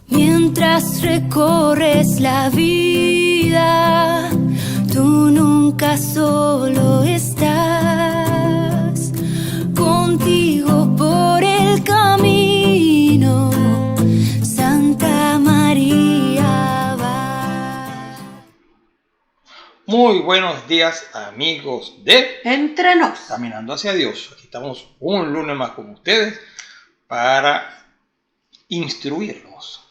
Mientras recorres la vida, tú nunca solo estás. Contigo por el camino, Santa María va. Muy buenos días, amigos de Entre Nos. Caminando hacia Dios. Aquí estamos un lunes más con ustedes para instruirnos.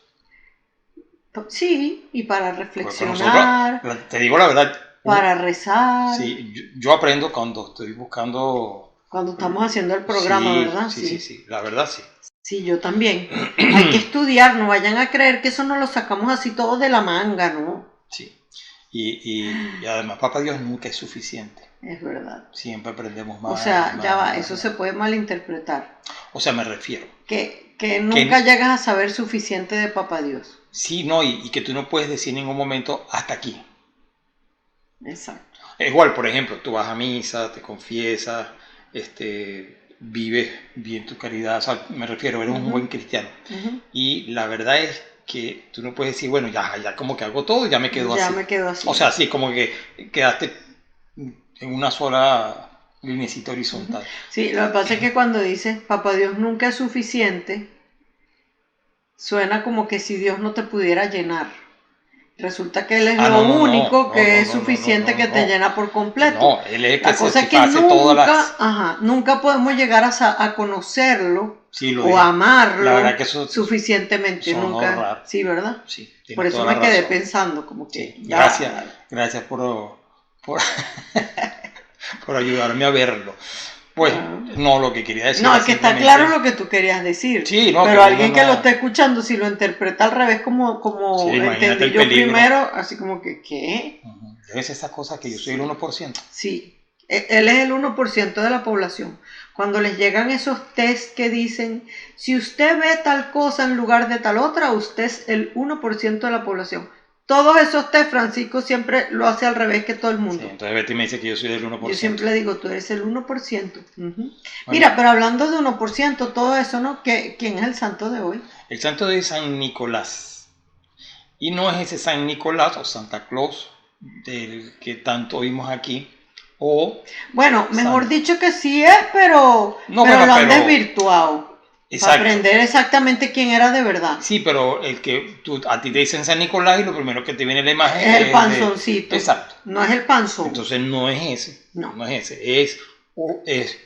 Sí, y para Porque reflexionar, nosotros, te digo la verdad, para rezar. sí, yo aprendo cuando estoy buscando. Cuando estamos haciendo el programa, sí, ¿verdad? Sí, la verdad sí. Sí, yo también. Hay que estudiar, no vayan a creer que eso nos lo sacamos así todo de la manga, ¿no? Sí. Y además, Papá Dios nunca es suficiente. Es verdad. Siempre aprendemos más. O sea, más, ya va, más, eso más. se puede malinterpretar. O sea, me refiero. Que nunca llegas a saber suficiente de Papá Dios. Sí, no, y que tú no puedes decir en ningún momento hasta aquí. Exacto. Es igual, por ejemplo, tú vas a misa, te confiesas, vives bien tu caridad, o sea, me refiero, eres un buen cristiano. Y la verdad es que tú no puedes decir, bueno, ya como que hago todo, ya me quedo así. Ya me quedo así. O sea, sí, como que quedaste en una sola linecita horizontal. Sí, lo que pasa es que cuando dices Papá Dios nunca es suficiente, suena como que si Dios no te pudiera llenar. Resulta que Él es lo único que es suficiente que te llena por completo. No, Él es el que la cosa es que satisface todas las... nunca podemos llegar a conocerlo Sí, o amarlo la verdad que eso suficientemente. sonó raro. Sí, ¿verdad? Sí, por eso me quedé pensando como que... Sí, gracias por por ayudarme a verlo. Pues, no, lo que quería decir... No, es que está claro lo que tú querías decir. Sí, no, pero alguien que lo esté escuchando, si lo interpreta al revés como sí, entendí yo primero, así como que, ¿qué? Es esa cosa que yo soy el 1%. Sí, él es el 1% de la población. Cuando les llegan esos test que dicen, si usted ve tal cosa en lugar de tal otra, usted es el 1% de la población. Todos esos test, Francisco siempre lo hace al revés que todo el mundo. Sí, entonces Betty me dice que yo soy del 1%. Yo siempre le digo, tú eres el 1%. Bueno, mira, pero hablando de 1%, todo eso, ¿no? ¿Quién es el santo de hoy? El santo de San Nicolás. Y no es ese San Nicolás o Santa Claus del que tanto oímos aquí. Bueno, mejor dicho que sí es, pero lo han desvirtuado. Para aprender exactamente quién era de verdad. Sí, pero el que a ti te dicen San Nicolás y lo primero que te viene en la imagen es el panzoncito. Exacto. No es el panzón. Entonces no es ese. No es ese. Es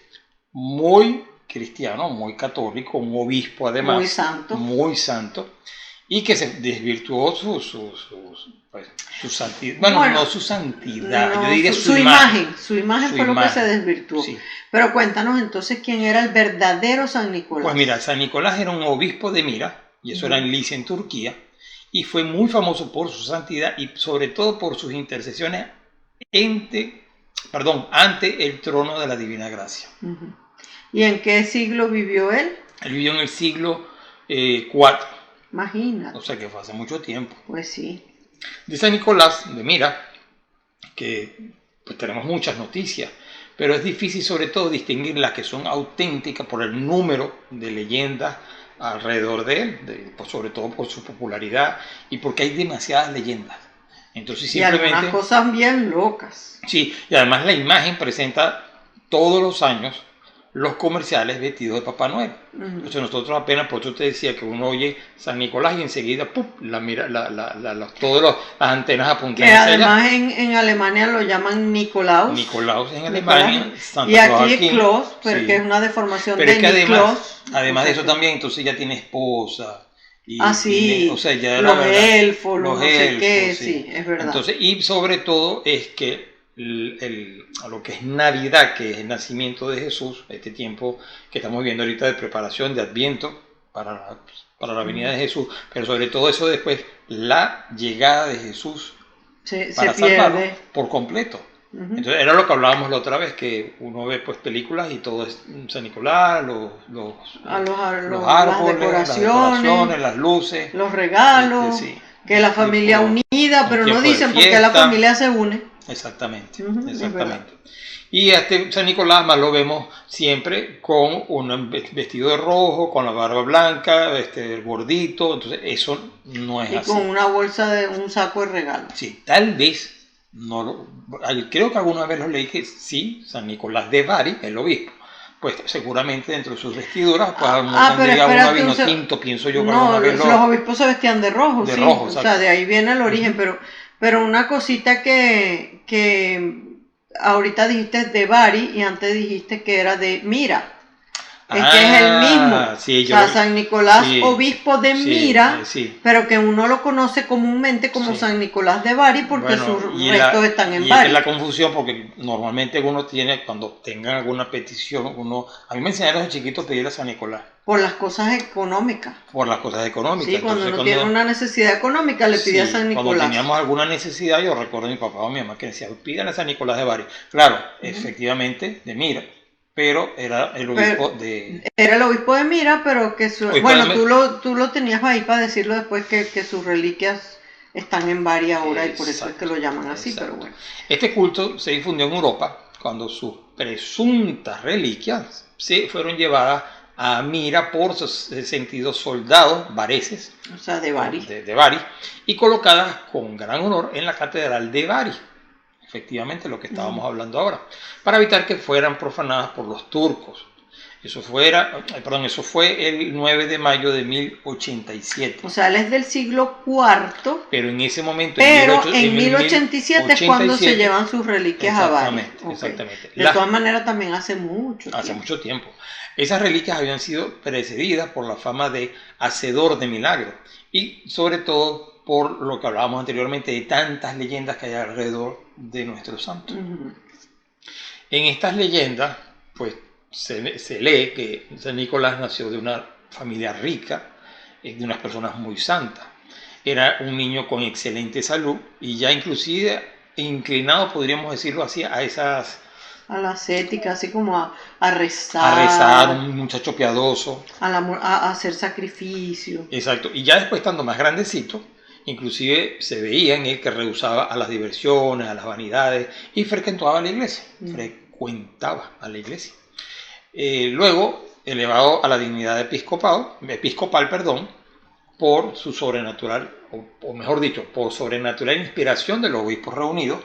muy cristiano, muy católico, un obispo además. Muy santo. Y que se desvirtuó su santidad. Bueno, no su santidad, yo diría su imagen. Su imagen fue lo que se desvirtuó. Sí. Pero cuéntanos entonces quién era el verdadero San Nicolás. Pues mira, San Nicolás era un obispo de Mira, y eso era en Licia, en Turquía, y fue muy famoso por su santidad y sobre todo por sus intercesiones ante el trono de la Divina Gracia. ¿Y en qué siglo vivió él? Él vivió en el siglo IV. Imagínate. O sea que fue hace mucho tiempo. Pues sí. De San Nicolás de Mira, que pues tenemos muchas noticias, pero es difícil sobre todo distinguir las que son auténticas por el número de leyendas alrededor de él, sobre todo por su popularidad y porque hay demasiadas leyendas. Entonces simplemente... Y algunas cosas bien locas. Sí, y además la imagen presenta todos los años los comerciales vestidos de Papá Noel. Entonces nosotros apenas, por eso te decía que uno oye San Nicolás y enseguida todas las antenas apuntan que además en Alemania lo llaman Nikolaus. Nikolaus en Alemania, Santa y aquí es Claus, porque es una deformación pero de Nikolaus. Además de eso también, entonces ya tiene esposa. O sea, ya los elfos, los no sé qué, sí, es verdad. Entonces, y sobre todo es que lo que es Navidad, que es el nacimiento de Jesús, este tiempo que estamos viviendo ahorita de preparación, de Adviento para la venida de Jesús, pero sobre todo eso después, la llegada de Jesús para salvarlo por completo. Entonces era lo que hablábamos la otra vez, que uno ve pues películas y todo es San Nicolás, los árboles, las decoraciones, las luces, los regalos, que la familia unida, pero no dicen por qué la familia se une. Exactamente, Ujú, es exactamente. Y a este San Nicolás más lo vemos siempre con un vestido de rojo, con la barba blanca, gordito, entonces eso no es Y así. con una bolsa de un saco de regalos. Sí, tal vez, no creo que alguna vez lo leí que sí, San Nicolás de Bari, el obispo, pues seguramente dentro de sus vestiduras, pues no Pero tendría una espérate vino un tinto, pienso yo que No, alguna vez los obispos se vestían de rojo, de sí. rojo, O exacto. sea, de ahí viene el origen, pero una cosita que ahorita dijiste de Bari y antes dijiste que era de Mira. Es que es el mismo. Sí, O sea, San Nicolás, sí, obispo de sí, Mira, sí. pero que uno lo conoce comúnmente como Sí. San Nicolás de Bari porque Bueno, sus y restos están en y esta Bari. es la confusión porque normalmente uno tiene, cuando tengan alguna petición, a mí me enseñaron desde chiquito a pedir a San Nicolás Por las cosas económicas. por las cosas económicas. Sí, cuando Entonces, uno tiene una necesidad económica le pide a sí, San cuando Nicolás. teníamos alguna necesidad, yo recuerdo a mi papá o a mi mamá que decía, pídanle a San Nicolás de Bari. Claro, efectivamente, de Mira, pero era el obispo de... Era el obispo de Mira, pero que tú lo tenías ahí para decirlo después que sus reliquias están en Bari ahora y por eso es que lo llaman así, exacto. pero bueno. Este culto se difundió en Europa cuando sus presuntas reliquias se fueron llevadas a Mira por sentidos soldados vareses, O sea, de Bari. de Bari, y colocadas con gran honor en la catedral de Bari. Efectivamente, lo que estábamos hablando ahora, para evitar que fueran profanadas por los turcos. Eso fue el 9 de mayo de 1087. O sea, él es del siglo IV, Pero en ese momento, pero en 1087 es cuando se llevan sus reliquias a Bari. Exactamente. De todas maneras, también hace mucho tiempo. Hace mucho tiempo. Esas reliquias habían sido precedidas por la fama de hacedor de milagros y sobre todo por lo que hablábamos anteriormente de tantas leyendas que hay alrededor de nuestro santo. En estas leyendas, pues se lee que San Nicolás nació de una familia rica, de unas personas muy santas. Era un niño con excelente salud y ya inclusive inclinado, podríamos decirlo así, a esas... A la ascética, así como a rezar. A rezar, un muchacho piadoso. A hacer sacrificio. Exacto. Y ya después, estando más grandecito, inclusive se veía en él que rehusaba a las diversiones, a las vanidades y frecuentaba la iglesia. Frecuentaba a la iglesia. Luego, elevado a la dignidad episcopal, por su sobrenatural, o mejor dicho, por sobrenatural inspiración de los obispos reunidos,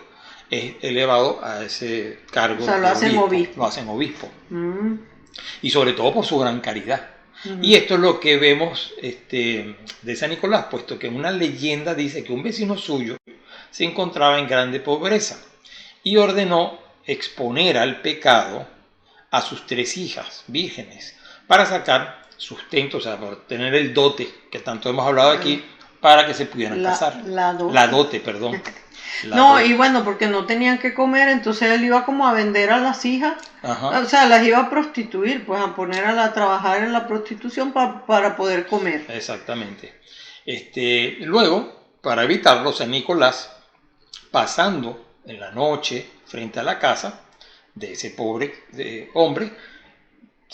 es elevado a ese cargo. O sea, lo hacen obispo. Lo hacen obispo. Y sobre todo por su gran caridad. Y esto es lo que vemos de San Nicolás, puesto que una leyenda dice que un vecino suyo se encontraba en grande pobreza y ordenó exponer al pecado a sus 3 hijas vírgenes para sacar sustento, o sea, para tener el dote que tanto hemos hablado aquí, para que se pudieran casar. La dote, perdón. Y bueno, porque no tenían que comer, entonces él iba como a vender a las hijas. Ajá. O sea, las iba a prostituir, pues a poner a trabajar en la prostitución para poder comer. Exactamente. Luego, para evitarlo, San Nicolás, pasando en la noche frente a la casa de ese pobre hombre,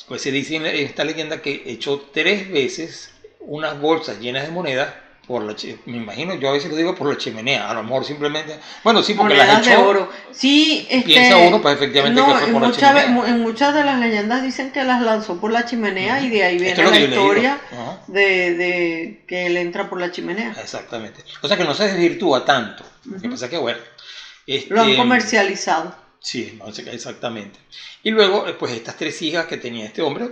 pues se dice en esta leyenda que echó 3 veces unas bolsas llenas de monedas me imagino, yo a veces lo digo por la chimenea, a lo mejor simplemente, bueno, sí, porque monedas las echó, de oro. Sí, piensa uno, pues efectivamente que fue por la chimenea. En muchas de las leyendas dicen que las lanzó por la chimenea y de ahí viene la historia de que él entra por la chimenea. Exactamente. O sea que no se desvirtúa tanto. Lo que pasa es que, bueno, lo han comercializado. Sí, exactamente. Y luego, pues estas 3 hijas que tenía este hombre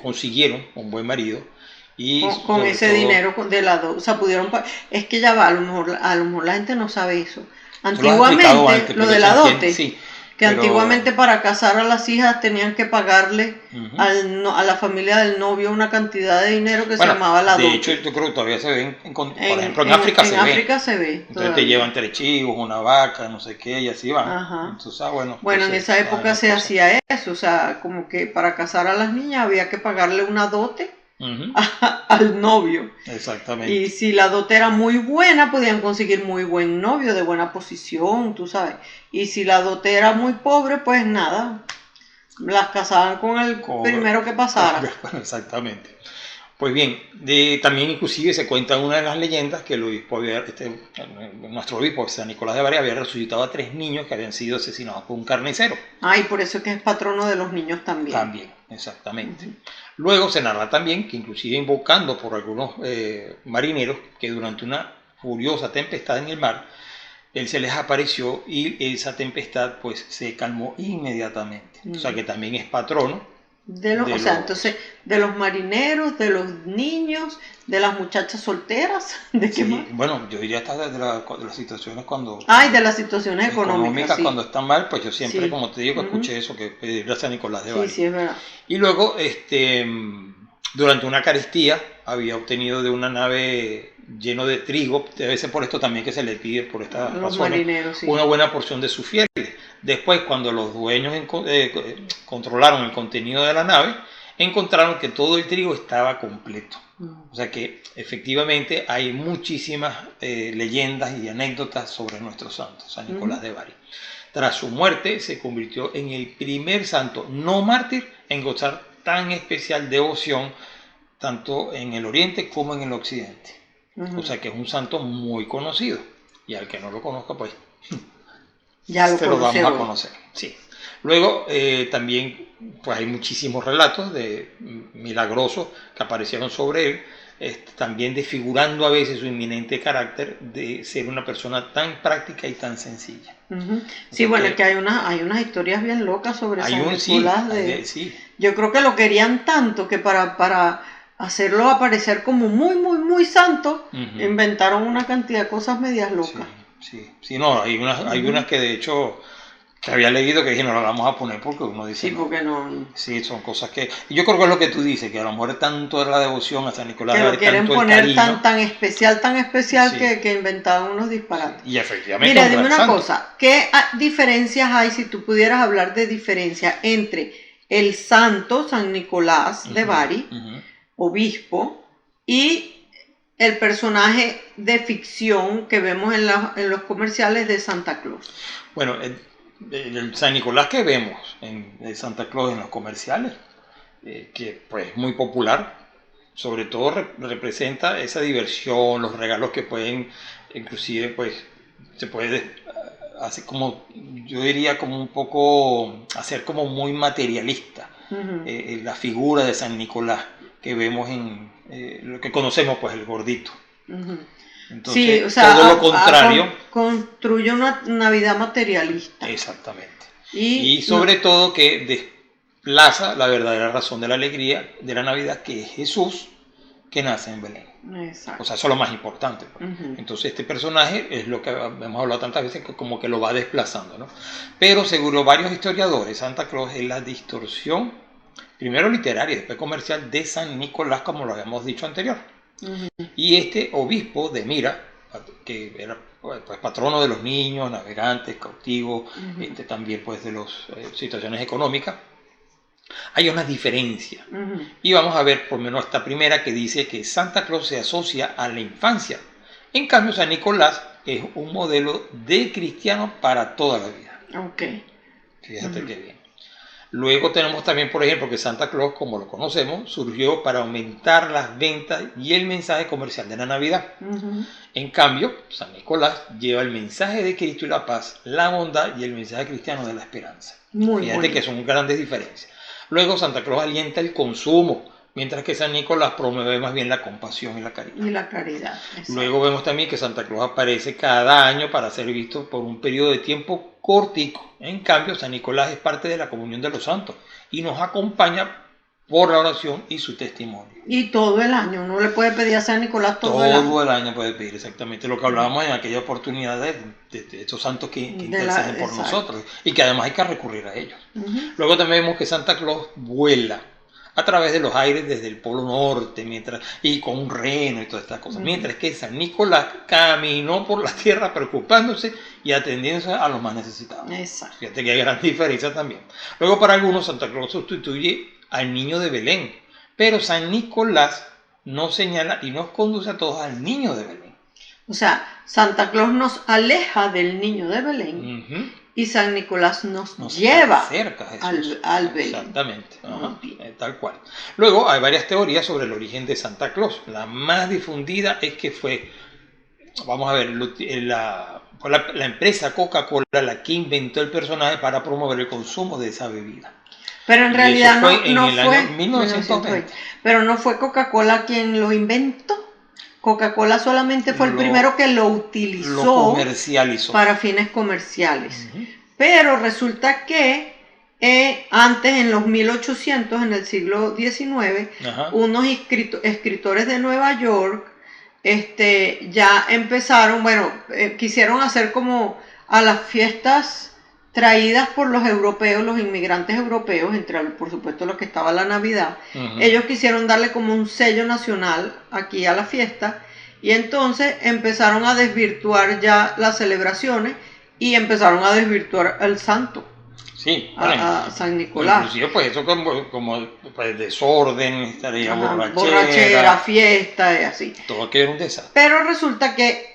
consiguieron un buen marido. Y con ese dinero de la o sea, pudieron es que ya va, a lo mejor la gente no sabe eso. Antiguamente, lo de la dote, sí, que antiguamente para casar a las hijas tenían que pagarle a la familia del novio una cantidad de dinero que se llamaba la dote. De hecho, yo creo que todavía se ven, por ejemplo, en África se ve. En África se ve. Entonces todavía te llevan 3 chivos, una vaca, no sé qué, y así van. Entonces, bueno, en esa época se hacía eso, o sea, como que para casar a las niñas había que pagarle una dote al novio. Exactamente. Y si la dote era muy buena, podían conseguir muy buen novio, de buena posición, tú sabes. Y si la dote era muy pobre, pues nada, las casaban con el primero que pasara. Exactamente. Pues bien, también inclusive se cuenta en una de las leyendas que el obispo nuestro obispo San Nicolás de Bari había resucitado a 3 niños que habían sido asesinados por un carnicero. Ah, y por eso es que es patrono de los niños también. También, exactamente. Luego se narra también que inclusive invocando por algunos marineros que durante una furiosa tempestad en el mar, él se les apareció y esa tempestad pues se calmó inmediatamente. O sea que también es patrono. Entonces, de los marineros, de los niños, de las muchachas solteras, ¿de qué más? Bueno, yo diría hasta de las situaciones cuando... Ay, de las situaciones económicas, sí. Cuando están mal, pues yo siempre, Sí. como te digo, escuché eso, que pedirle a San Nicolás de Bari. Sí, sí, es verdad. Y luego, durante una carestía, había obtenido de una nave lleno de trigo, debe ser por esto también que se le pide, por estas Los razones, marineros, sí. una buena porción de sus fieles. Después, cuando los dueños controlaron el contenido de la nave, encontraron que todo el trigo estaba completo. O sea que efectivamente hay muchísimas leyendas y anécdotas sobre nuestro santo, San Nicolás de Bari. Tras su muerte se convirtió en el primer santo no mártir en gozar tan especial devoción tanto en el oriente como en el occidente. O sea que es un santo muy conocido, y al que no lo conozca pues ya se lo vamos a conocer. Sí. Luego también pues hay muchísimos relatos de milagrosos que aparecieron sobre él, también desfigurando a veces su inminente carácter de ser una persona tan práctica y tan sencilla. Sí, bueno, es que hay unas historias bien locas sobre San Nicolás. Sí. Yo creo que lo querían tanto que para hacerlo aparecer como muy, muy, muy santo, inventaron una cantidad de cosas medias locas. Sí, no, hay unas que de hecho que había leído que dije no las vamos a poner porque uno dice sí, porque no. Sí, son cosas que yo creo que es lo que tú dices, que a lo mejor tanto era la devoción a San Nicolás que de lo Bari, quieren tanto poner el cariño, tan especial Sí. que inventaban unos disparates. y efectivamente Mira, un dime gran una santo. cosa, ¿qué diferencias hay, si tú pudieras hablar de diferencia entre el santo San Nicolás de Bari, obispo, y el personaje de ficción que vemos en los comerciales de Santa Claus? Bueno, el San Nicolás que vemos en Santa Claus en los comerciales, que pues es muy popular, sobre todo representa esa diversión, los regalos que pueden, inclusive pues se puede hacer como, yo diría como un poco, hacer como muy materialista, la figura de San Nicolás que vemos en lo que conocemos pues el gordito. Entonces, sí, o sea, todo lo contrario. Construye una Navidad materialista. Exactamente. Y sobre todo que desplaza la verdadera razón de la alegría de la Navidad, que es Jesús, que nace en Belén. Exacto. O sea, eso es lo más importante. Pues. Entonces este personaje es lo que hemos hablado tantas veces, que como que lo va desplazando, ¿no? Pero seguro varios historiadores, Santa Claus es la distorsión, primero literaria y después comercial, de San Nicolás, como lo habíamos dicho anterior. Y este obispo de Mira, que era pues patrono de los niños, navegantes, cautivos, también pues de las situaciones económicas, hay una diferencia. Y vamos a ver por lo menos esta primera, que dice que Santa Claus se asocia a la infancia. En cambio, San Nicolás es un modelo de cristiano para toda la vida. Ok. Fíjate qué bien. Luego tenemos también, por ejemplo, que Santa Claus, como lo conocemos, surgió para aumentar las ventas y el mensaje comercial de la Navidad. En cambio, San Nicolás lleva el mensaje de Cristo y la paz, la bondad y el mensaje cristiano de la esperanza. Fíjate que son grandes diferencias. Luego, Santa Claus alienta el consumo, mientras que San Nicolás promueve más bien la compasión y la caridad. Y la caridad. Exacto. Luego vemos también que Santa Claus aparece cada año para ser visto por un periodo de tiempo cortico. En cambio, San Nicolás es parte de la comunión de los santos y nos acompaña por la oración y su testimonio. Y todo el año, uno le puede pedir a San Nicolás todo el año puede pedir, exactamente lo que hablábamos en aquella oportunidad de estos santos que interceden por nosotros, y que además hay que recurrir a ellos. Luego también vemos que Santa Claus vuela a través de los aires desde el Polo Norte, y con un reno y todas estas cosas, mientras que San Nicolás caminó por la tierra preocupándose y atendiéndose a los más necesitados. Exacto. Fíjate que hay gran diferencia también. Luego, para algunos, Santa Claus sustituye al niño de Belén, pero San Nicolás nos señala y nos conduce a todos al niño de Belén. O sea, Santa Claus nos aleja del niño de Belén y San Nicolás nos Nos lleva acerca a Jesús. al Belén. Exactamente, ajá, Muy bien. tal cual. Luego hay varias teorías sobre el origen de Santa Claus. La más difundida es que fue, vamos a ver, fue la empresa Coca-Cola la que inventó el personaje para promover el consumo de esa bebida. Pero en Y realidad eso fue en no el fue año 1920. pero no fue Coca-Cola quien lo inventó. Coca-Cola solamente fue el primero que lo utilizó Lo comercializó. para fines comerciales. Ujú. Pero resulta que antes, en los 1800, en el siglo XIX, Ajá. unos escritores de Nueva York ya empezaron, quisieron hacer como a las fiestas traídas por los europeos, los inmigrantes europeos, por supuesto lo que estaba la Navidad. Ujú. Ellos quisieron darle como un sello nacional aquí a la fiesta, y entonces empezaron a desvirtuar ya las celebraciones y empezaron a desvirtuar al santo, Sí, a San Nicolás. Inclusive pues eso como pues, desorden, estaría Ajá, borrachera, fiesta y así. todo aquello era un desastre. Pero resulta que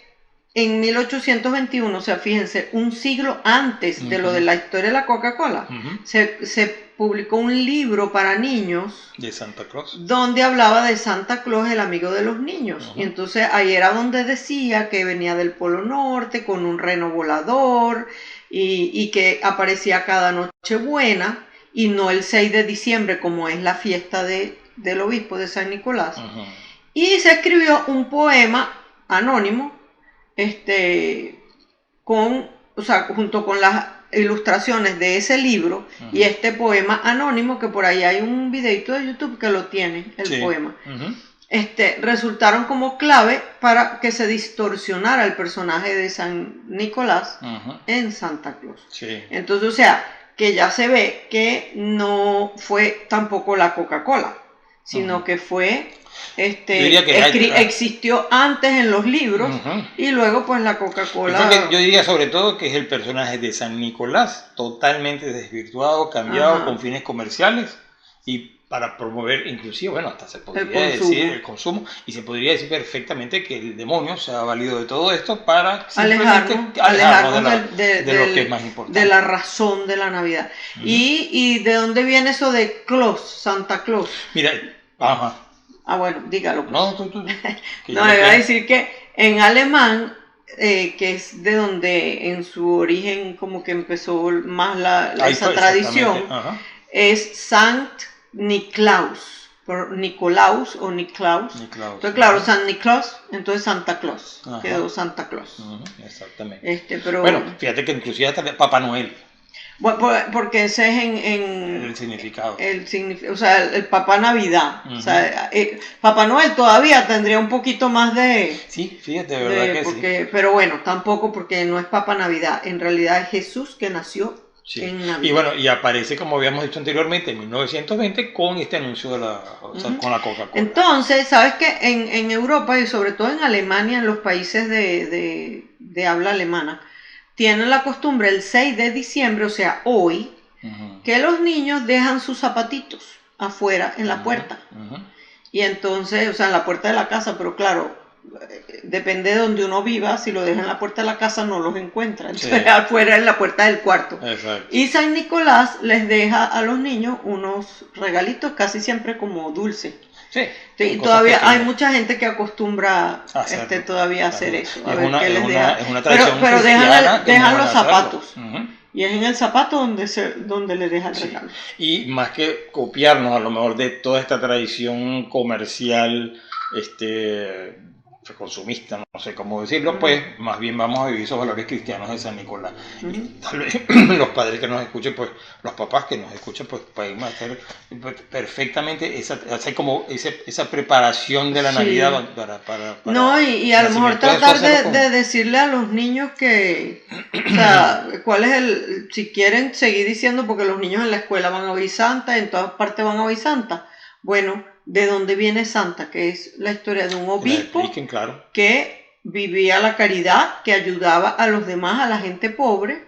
en 1821, o sea, fíjense, un siglo antes de lo de la historia de la Coca-Cola, Ujú. se publicó un libro para niños De Santa Claus. donde hablaba de Santa Claus, el amigo de los niños. Ajá. Y entonces ahí era donde decía que venía del Polo Norte con un reno volador y que aparecía cada Nochebuena y no el 6 de diciembre como es la fiesta del obispo de San Nicolás. Ajá. Y se escribió un poema anónimo, junto con las ilustraciones de ese libro. Ajá. Y este poema anónimo, que por ahí hay un videito de YouTube que lo tiene, el Sí. poema, Ujú. resultaron como clave para que se distorsionara el personaje de San Nicolás Ajá. en Santa Claus. Sí. Entonces, o sea, que ya se ve que no fue tampoco la Coca-Cola, sino Ajá. que fue, diría que existió antes en los libros. Ujú. Y luego pues la Yo Coca-Cola. creo que yo diría sobre todo que es el personaje de San Nicolás, totalmente desvirtuado, cambiado Ajá. con fines comerciales y para promover, inclusive, bueno, hasta se podría consumo. decir el consumo, y se podría decir perfectamente que el demonio se ha valido de todo esto para alejarnos simplemente alejarnos de lo que es más importante. de la razón de la Navidad. Ujú. Y ¿de dónde viene eso de Claus, Santa Claus? Mira, ajá. Ah, bueno, dígalo. Pues. No, tú. Que No, yo le voy a creo- decir que en alemán, que es de donde en su origen como que empezó más Ahí esa fue, tradición, exactamente. Ajá. es Sankt Niklaus, por Nicolaus o Niklaus. Niklaus. Entonces, claro, San Nicolás, entonces Santa Claus, Ajá. quedó Santa Claus. Ujú, exactamente. Pero Bueno, fíjate que inclusive hasta Papá Noel, porque ese es el significado. o sea, el Papá Navidad. Ujú. O sea, Papá Noel todavía tendría un poquito más de... Sí, fíjate, de verdad que sí. Pero bueno, tampoco porque no es Papá Navidad. En realidad es Jesús que nació Sí. en Navidad. Y bueno, y aparece, como habíamos dicho anteriormente, en 1920 con este anuncio de o sea, con la Coca-Cola. Entonces, ¿sabes qué? En Europa y sobre todo en Alemania, en los países de habla alemana, tienen la costumbre el 6 de diciembre, o sea, hoy, Ujú. que los niños dejan sus zapatitos afuera en la Ujú, puerta. ujú. Y entonces, o sea, en la puerta de la casa, pero claro, depende de donde uno viva, si lo deja en la puerta de la casa no los encuentra. Entonces, Sí. afuera en la puerta del cuarto. Exacto. Y San Nicolás les deja a los niños unos regalitos, casi siempre como dulce. Sí. Sí, son cosas todavía hay pequeñas. mucha gente que acombra Hacerlo. todavía a hacer eso. A Es ver una, qué es les una- deja. es una tradición Pero cristiana que dejan no los van a hacerlo. zapatos. Ujú. Y es en el zapato donde le deja el Sí. regalo. Y más que copiarnos a lo mejor de toda esta tradición comercial, consumista, no sé cómo decirlo, pues más bien vamos a vivir esos valores cristianos de San Nicolás. Y tal vez los padres que nos escuchen, pues los papás que nos escuchen, pues pueden hacer perfectamente hacer como esa preparación de la Sí. Navidad para No, y a lo mejor nacimiento. Eso tratar hacerlo de decirle a los niños que, o sea, cuál es si quieren seguir diciendo, porque los niños en la escuela van a oír Santa, en todas partes van a oír Santa. Bueno, ¿de dónde viene Santa? Que es la historia de un que les obispo expliquen, claro. que vivía la caridad, que ayudaba a los demás, a la gente pobre,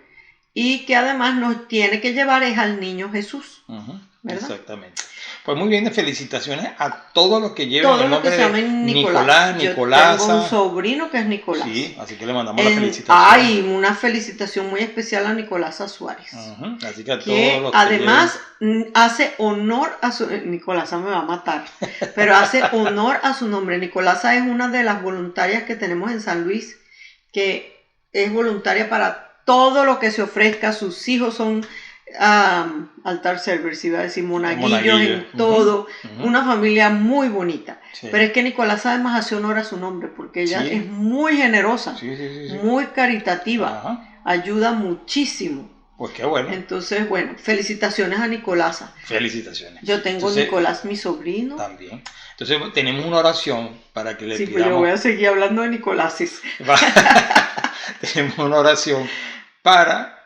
y que además nos tiene que llevar es al niño Jesús. Ujú. ¿verdad? Exactamente. Pues muy bien, felicitaciones a todos los que lleven Todo el lo que nombre se de llamen Nicolás, Yo Nicolasa. tengo un sobrino que es Nicolás. Sí, así que le mandamos la felicitación. Hay una felicitación muy especial a Nicolasa Suárez. Así que a todos Que los que además hace honor a su... Nicolasa me va a matar, pero hace honor a su nombre. Nicolasa es una de las voluntarias que tenemos en San Luis, que es voluntaria para todo lo que se ofrezca. Sus hijos son altar servers, iba a decir monaguillos en todo. Una familia muy bonita. Sí. Pero es que Nicolasa además hace honor a su nombre, porque ella Sí. es muy generosa, Sí. muy caritativa, ayuda muchísimo. Pues qué bueno. Entonces, bueno, felicitaciones a Nicolasa. Felicitaciones. Yo tengo Entonces, Nicolás, mi sobrino. También. Entonces tenemos una oración para que le Sí, pidamos. pues yo voy a seguir hablando de Nicoláses. Tenemos una oración para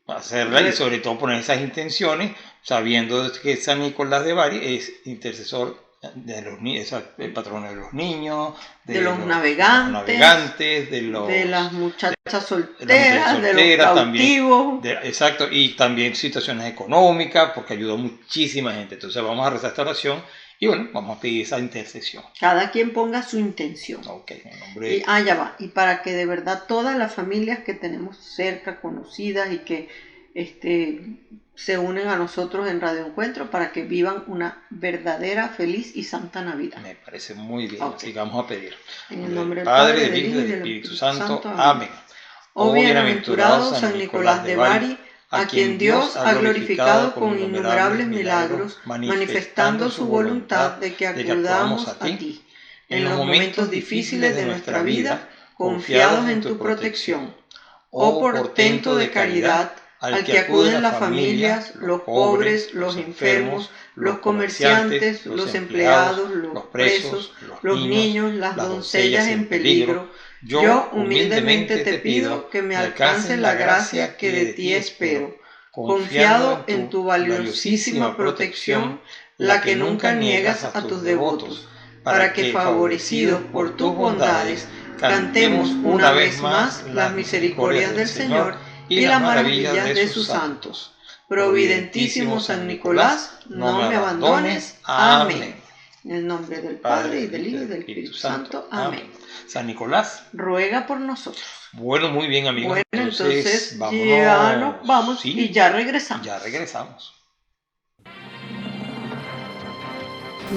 hacerla y sobre todo poner esas intenciones, sabiendo que San Nicolás de Bari es intercesor de los niños, el patrono de los niños, de los navegantes, de las muchachas solteras, de los cautivos. Exacto, y también situaciones económicas, porque ayudó a muchísima gente. Entonces vamos a rezar esta oración y bueno, vamos a pedir esa intercesión. Cada quien ponga su intención. Ok, en nombre de... ya va. Y para que de verdad todas las familias que tenemos cerca, conocidas y que se unen a nosotros en Radio Encuentro, para que vivan una verdadera, feliz y santa Navidad. Me parece muy bien, Okay. así que vamos a pedir. En el nombre del Padre, del Hijo y del Espíritu Santo. Amén. Oh bienaventurado San Nicolás de Bari, a quien Dios ha glorificado con innumerables milagros, manifestando su voluntad de que acudamos a ti en los momentos difíciles de nuestra vida, confiados en tu protección. Oh portento de caridad, al que acuden las familias, los pobres, los enfermos, los comerciantes, los empleados, los presos, los niños, las doncellas en peligro, yo humildemente te pido que me alcance la gracia que de ti espero, confiado en tu valiosísima protección, la que nunca niegas a tus devotos, para que, favorecidos por tus bondades, cantemos una vez más las misericordias del Señor y las maravillas de sus santos. Providentísimo San Nicolás, no me abandones. Amén. En el nombre del Padre, y del Hijo, y del Espíritu Santo. Amén. San Nicolás, ruega por nosotros. Bueno, muy bien, amigos. Bueno, entonces vámonos. Ya nos vamos, Sí, y ya regresamos. Ya regresamos.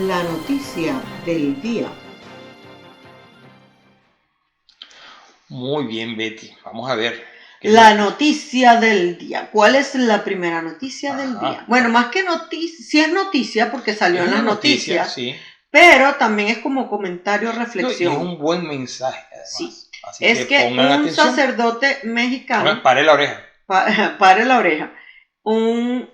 La noticia del día. Muy bien, Betty. Vamos a ver. La noticia del día. ¿Cuál es la primera noticia del día? Bueno, más que noticia, sí es noticia porque salió en las noticias, sí. Pero también es como comentario, reflexión. No, y es un buen mensaje, además. Sí. Así Es que un atención. sacerdote mexicano... Pare la oreja. Pare la oreja. Un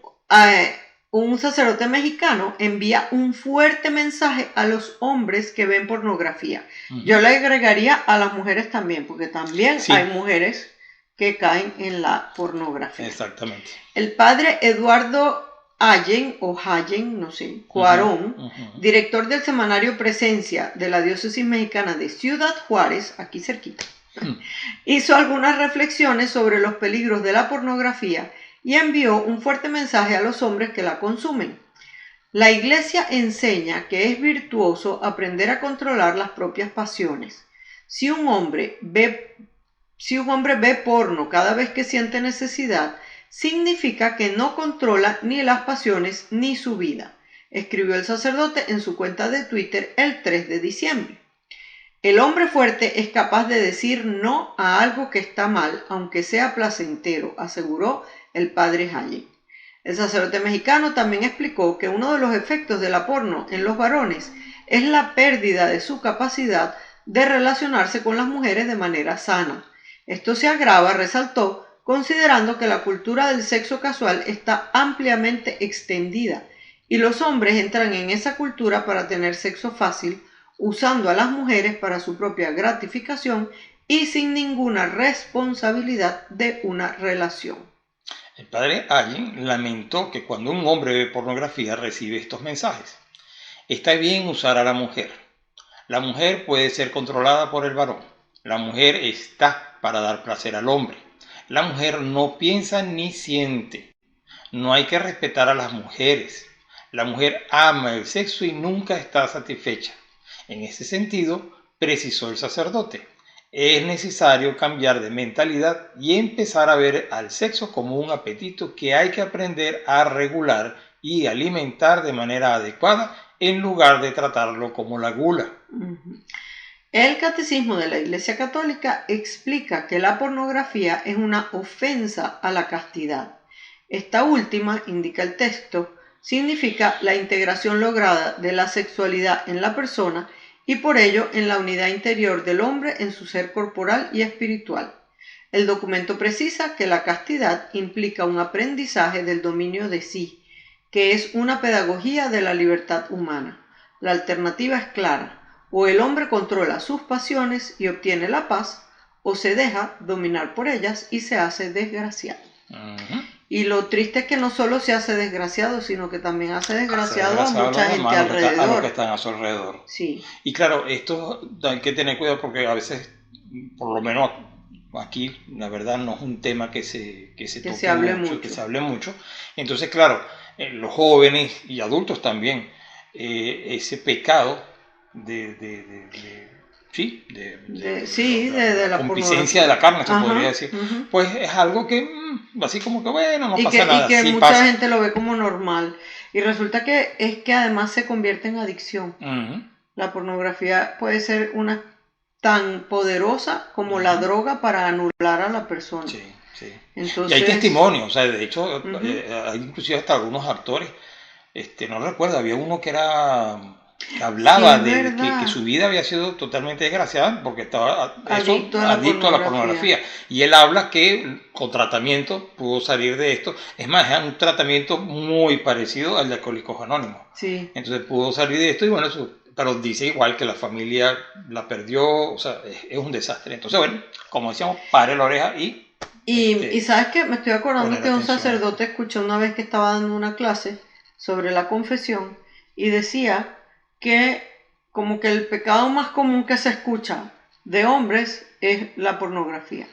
sacerdote mexicano envía un fuerte mensaje a los hombres que ven pornografía. Yo le agregaría a las mujeres también, porque también hay mujeres que caen en la pornografía. Exactamente. El padre Eduardo Allen, o Hallen, no sé, Cuarón, director del semanario Presencia de la diócesis mexicana de Ciudad Juárez, aquí cerquita, hizo algunas reflexiones sobre los peligros de la pornografía y envió un fuerte mensaje a los hombres que la consumen. La Iglesia enseña que es virtuoso aprender a controlar las propias pasiones. Si un hombre ve porno cada vez que siente necesidad, significa que no controla ni las pasiones ni su vida, escribió el sacerdote en su cuenta de Twitter el 3 de diciembre. El hombre fuerte es capaz de decir no a algo que está mal, aunque sea placentero, aseguró el padre Hallen. El sacerdote mexicano también explicó que uno de los efectos de la porno en los varones es la pérdida de su capacidad de relacionarse con las mujeres de manera sana. Esto se agrava, resaltó, considerando que la cultura del sexo casual está ampliamente extendida y los hombres entran en esa cultura para tener sexo fácil, usando a las mujeres para su propia gratificación y sin ninguna responsabilidad de una relación. El padre Allen lamentó que cuando un hombre ve pornografía recibe estos mensajes. Está bien usar a la mujer. La mujer puede ser controlada por el varón. La mujer está para dar placer al hombre. La mujer no piensa ni siente. No hay que respetar a las mujeres. La mujer ama el sexo y nunca está satisfecha. En ese sentido, precisó el sacerdote, es necesario cambiar de mentalidad y empezar a ver al sexo como un apetito que hay que aprender a regular y alimentar de manera adecuada en lugar de tratarlo como la gula. El Catecismo de la Iglesia Católica explica que la pornografía es una ofensa a la castidad. Esta última, indica el texto, significa la integración lograda de la sexualidad en la persona y por ello en la unidad interior del hombre en su ser corporal y espiritual. El documento precisa que la castidad implica un aprendizaje del dominio de sí, que es una pedagogía de la libertad humana. La alternativa es clara: o el hombre controla sus pasiones y obtiene la paz, o se deja dominar por ellas y se hace desgraciado. Y lo triste es que no solo se hace desgraciado, sino que también hace desgraciado a mucha gente alrededor. A los que están a su alrededor. Sí. Y claro, esto hay que tener cuidado porque a veces, por lo menos aquí, la verdad no es un tema que se hable mucho, que se hable mucho. Entonces, claro, los jóvenes y adultos también, ese pecado de la concupiscencia de la carne, se podría decir, pues es algo que así como que bueno, no pasa nada. Y que sí mucha pasa. gente lo ve como normal. Y resulta que además se convierte en adicción. La pornografía puede ser una tan poderosa como la droga para anular a la persona. Sí, sí. Entonces, y hay testimonios, o sea, de hecho, hay inclusive hasta algunos actores, no recuerdo, había uno que hablaba de que su vida había sido totalmente desgraciada porque estaba adicto a la pornografía. Y él habla que con tratamiento pudo salir de esto. Es más, es un tratamiento muy parecido al de Alcohólicos Anónimos. Sí. Entonces pudo salir de esto y bueno, pero dice igual que la familia la perdió, o sea, es un desastre. Entonces, bueno, como decíamos, pare la oreja y ¿sabes qué? Me estoy acordando que un sacerdote escuchó una vez que estaba dando una clase sobre la confesión y decía que como que el pecado más común que se escucha de hombres es la pornografía.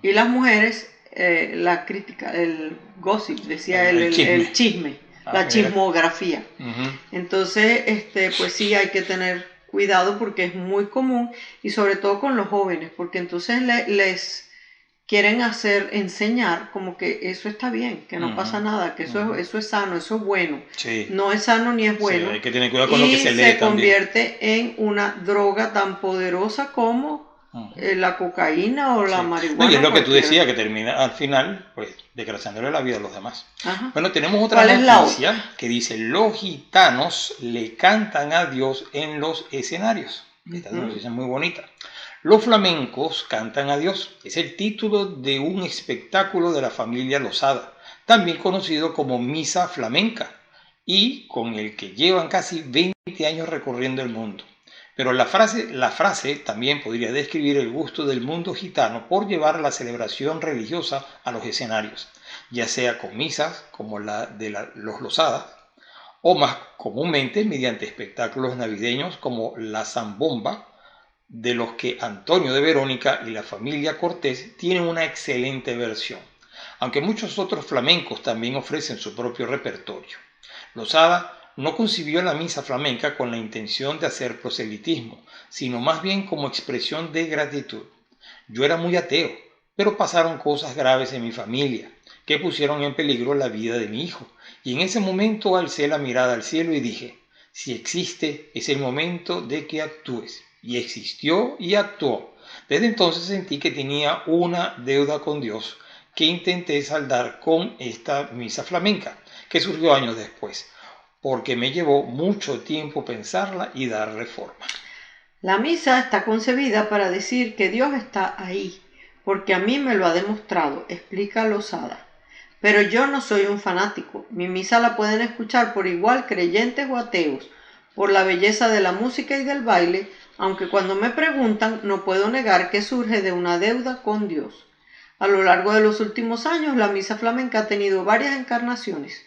Y las mujeres, la crítica, el gossip, decía el chisme, la chismografía. Entonces, pues sí hay que tener cuidado porque es muy común y sobre todo con los jóvenes, porque entonces les quieren enseñar como que eso está bien, que no pasa nada, que eso es sano, eso es bueno. Sí. No es sano ni es bueno. Sí, hay que tener cuidado con lo que se lee. Y se convierte en una droga tan poderosa como la cocaína o la marihuana. No, y es lo que tú decías, que termina al final, pues, desgraciándole la vida a los demás. Bueno, tenemos otra noticia que dice: los gitanos le cantan a Dios en los escenarios. Esta noticia es muy bonita. Los flamencos cantan a Dios. Es el título de un espectáculo de la familia Losada, también conocido como Misa Flamenca, y con el que llevan casi 20 años recorriendo el mundo. Pero la frase también podría describir el gusto del mundo gitano por llevar la celebración religiosa a los escenarios, ya sea con misas como la de los Losada, o más comúnmente mediante espectáculos navideños como la Zambomba, de los que Antonio de Verónica y la familia Cortés tienen una excelente versión, aunque muchos otros flamencos también ofrecen su propio repertorio. Losada no concibió la misa flamenca con la intención de hacer proselitismo, sino más bien como expresión de gratitud. Yo era muy ateo, pero pasaron cosas graves en mi familia que pusieron en peligro la vida de mi hijo, y en ese momento alcé la mirada al cielo y dije: si existe, es el momento de que actúes. Y existió y actuó. Desde entonces sentí que tenía una deuda con Dios que intenté saldar con esta misa flamenca, que surgió años después, porque me llevó mucho tiempo pensarla y darle forma. La misa está concebida para decir que Dios está ahí, porque a mí me lo ha demostrado, explica Losada. Pero yo no soy un fanático. Mi misa la pueden escuchar por igual creyentes o ateos, por la belleza de la música y del baile, aunque cuando me preguntan no puedo negar que surge de una deuda con Dios. A lo largo de los últimos años la misa flamenca ha tenido varias encarnaciones,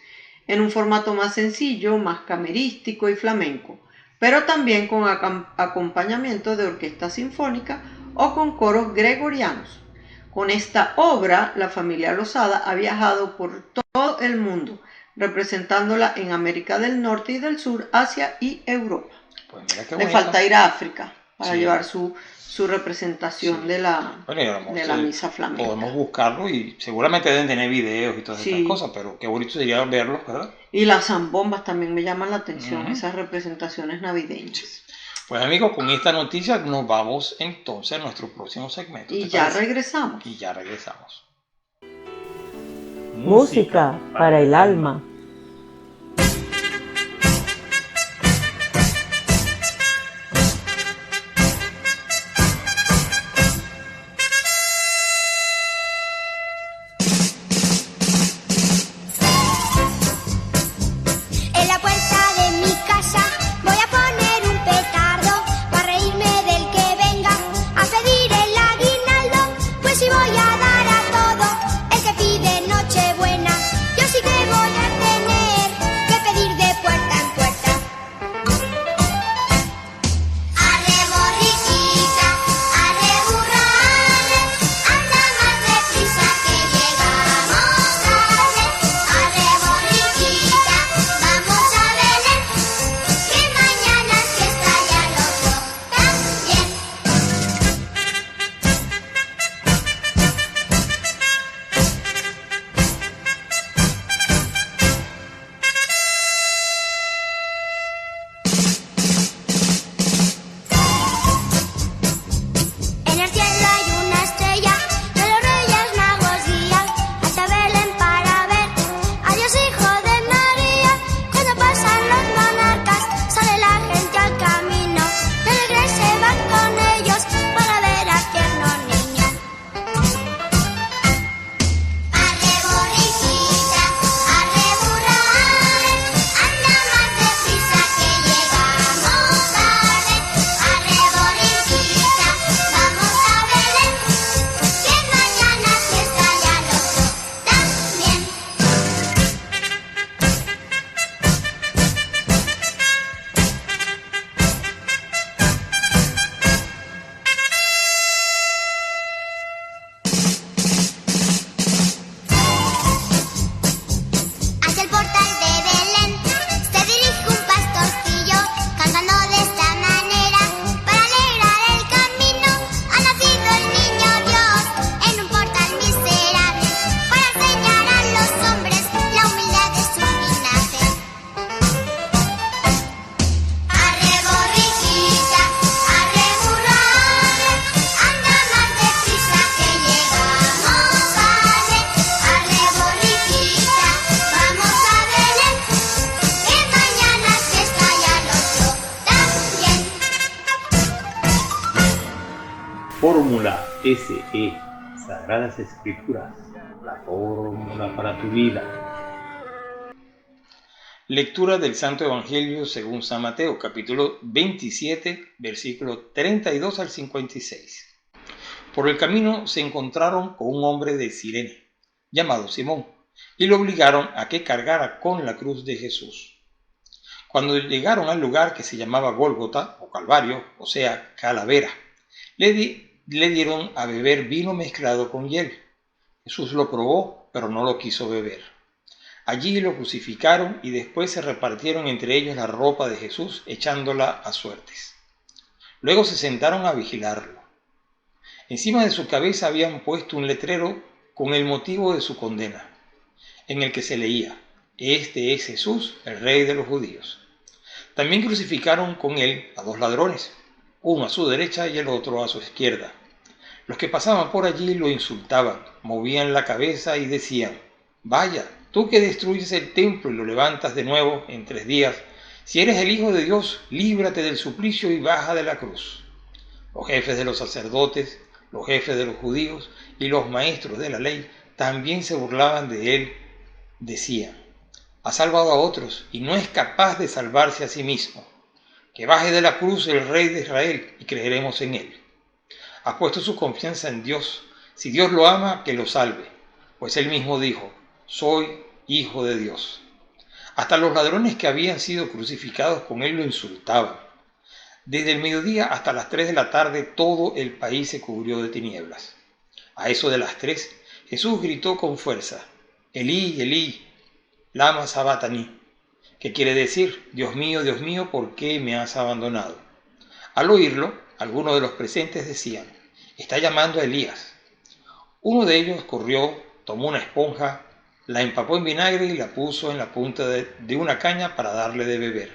en un formato más sencillo, más camerístico y flamenco, pero también con acompañamiento de orquesta sinfónica o con coros gregorianos. Con esta obra, la familia Losada ha viajado por todo el mundo, representándola en América del Norte y del Sur, Asia y Europa. Pues mira qué Le bonito. falta ir a África para Sí. llevar su representación Sí. de la Bueno, y a lo mejor de la misa flamenca. podemos buscarlo y seguramente deben tener videos y todas Sí. estas cosas, pero qué bonito sería verlos, ¿verdad? Y las zambombas también me llaman la atención, Ujú. esas representaciones navideñas. Pues amigos, con esta noticia nos vamos entonces a nuestro próximo segmento. Y ¿te ya parece? regresamos. Y ya regresamos. Música para el alma. En la puerta de mi casa voy a poner un petardo para reírme del que venga a pedir el aguinaldo. Pues si voy a dar a todo el que pide Nochebuena, yo sí que voy a tener que pedir de puerta en puerta. Arre borriquita, arre burrale, anda más deprisa que llegamos tarde. Arre borriquita, vamos a Belén, que mañana es fiesta y al otro también. En el cielo hay una estrella que los Reyes Magos guían hasta Belén para ver a Dios Hijo de María. Cuando pasan los monarcas sale la gente al camino, de alegre se van con ellos para ver al tierno niño. Arre borriquita, arre burrale, anda más deprisa que llegamos tarde. Arre borriquita, vamos a Belén, que mañana es fiesta y al otro también. Hacia el portal de Belén se dirige un pastorcillo cantando de esta manera para alegrar el camino. Ha nacido el niño Dios en un portal miserable para enseñar a los hombres la humildad de su linaje. Arre borriquita, arre burrale, anda más deprisa que llegamos tarde. Arre borriquita, vamos a Belén, que mañana es fiesta y al otro también. Fórmula SE, Sagradas Escrituras, la fórmula para tu vida. Lectura del Santo Evangelio según San Mateo, capítulo 27, versículo 32 al 56. Por el camino se encontraron con un hombre de Cirene, llamado Simón, y lo obligaron a que cargara con la cruz de Jesús. Cuando llegaron al lugar que se llamaba Gólgota, o Calvario, o sea, calavera, le dieron a beber vino mezclado con hiel. Jesús lo probó, pero no lo quiso beber. Allí lo crucificaron y después se repartieron entre ellos la ropa de Jesús, echándola a suertes. Luego se sentaron a vigilarlo. Encima de su cabeza habían puesto un letrero con el motivo de su condena, en el que se leía: Este es Jesús, el Rey de los judíos. También crucificaron con él a dos ladrones, uno a su derecha y el otro a su izquierda. Los que pasaban por allí lo insultaban, movían la cabeza y decían: Vaya, tú que destruyes el templo y lo levantas de nuevo en 3 días, si eres el Hijo de Dios, líbrate del suplicio y baja de la cruz. Los jefes de los sacerdotes, los jefes de los judíos y los maestros de la ley también se burlaban de él. Decían: ha salvado a otros y no es capaz de salvarse a sí mismo. Que baje de la cruz el Rey de Israel y creeremos en él. Ha puesto su confianza en Dios. Si Dios lo ama, que lo salve. Pues él mismo dijo: soy Hijo de Dios. Hasta los ladrones que habían sido crucificados con él lo insultaban. Desde el mediodía hasta las 3 de la tarde todo el país se cubrió de tinieblas. A eso de las 3, Jesús gritó con fuerza: Elí, Elí, lama sabatani, que quiere decir, Dios mío, ¿por qué me has abandonado? Al oírlo, algunos de los presentes decían, está llamando a Elías. Uno de ellos corrió, tomó una esponja, la empapó en vinagre y la puso en la punta de una caña para darle de beber.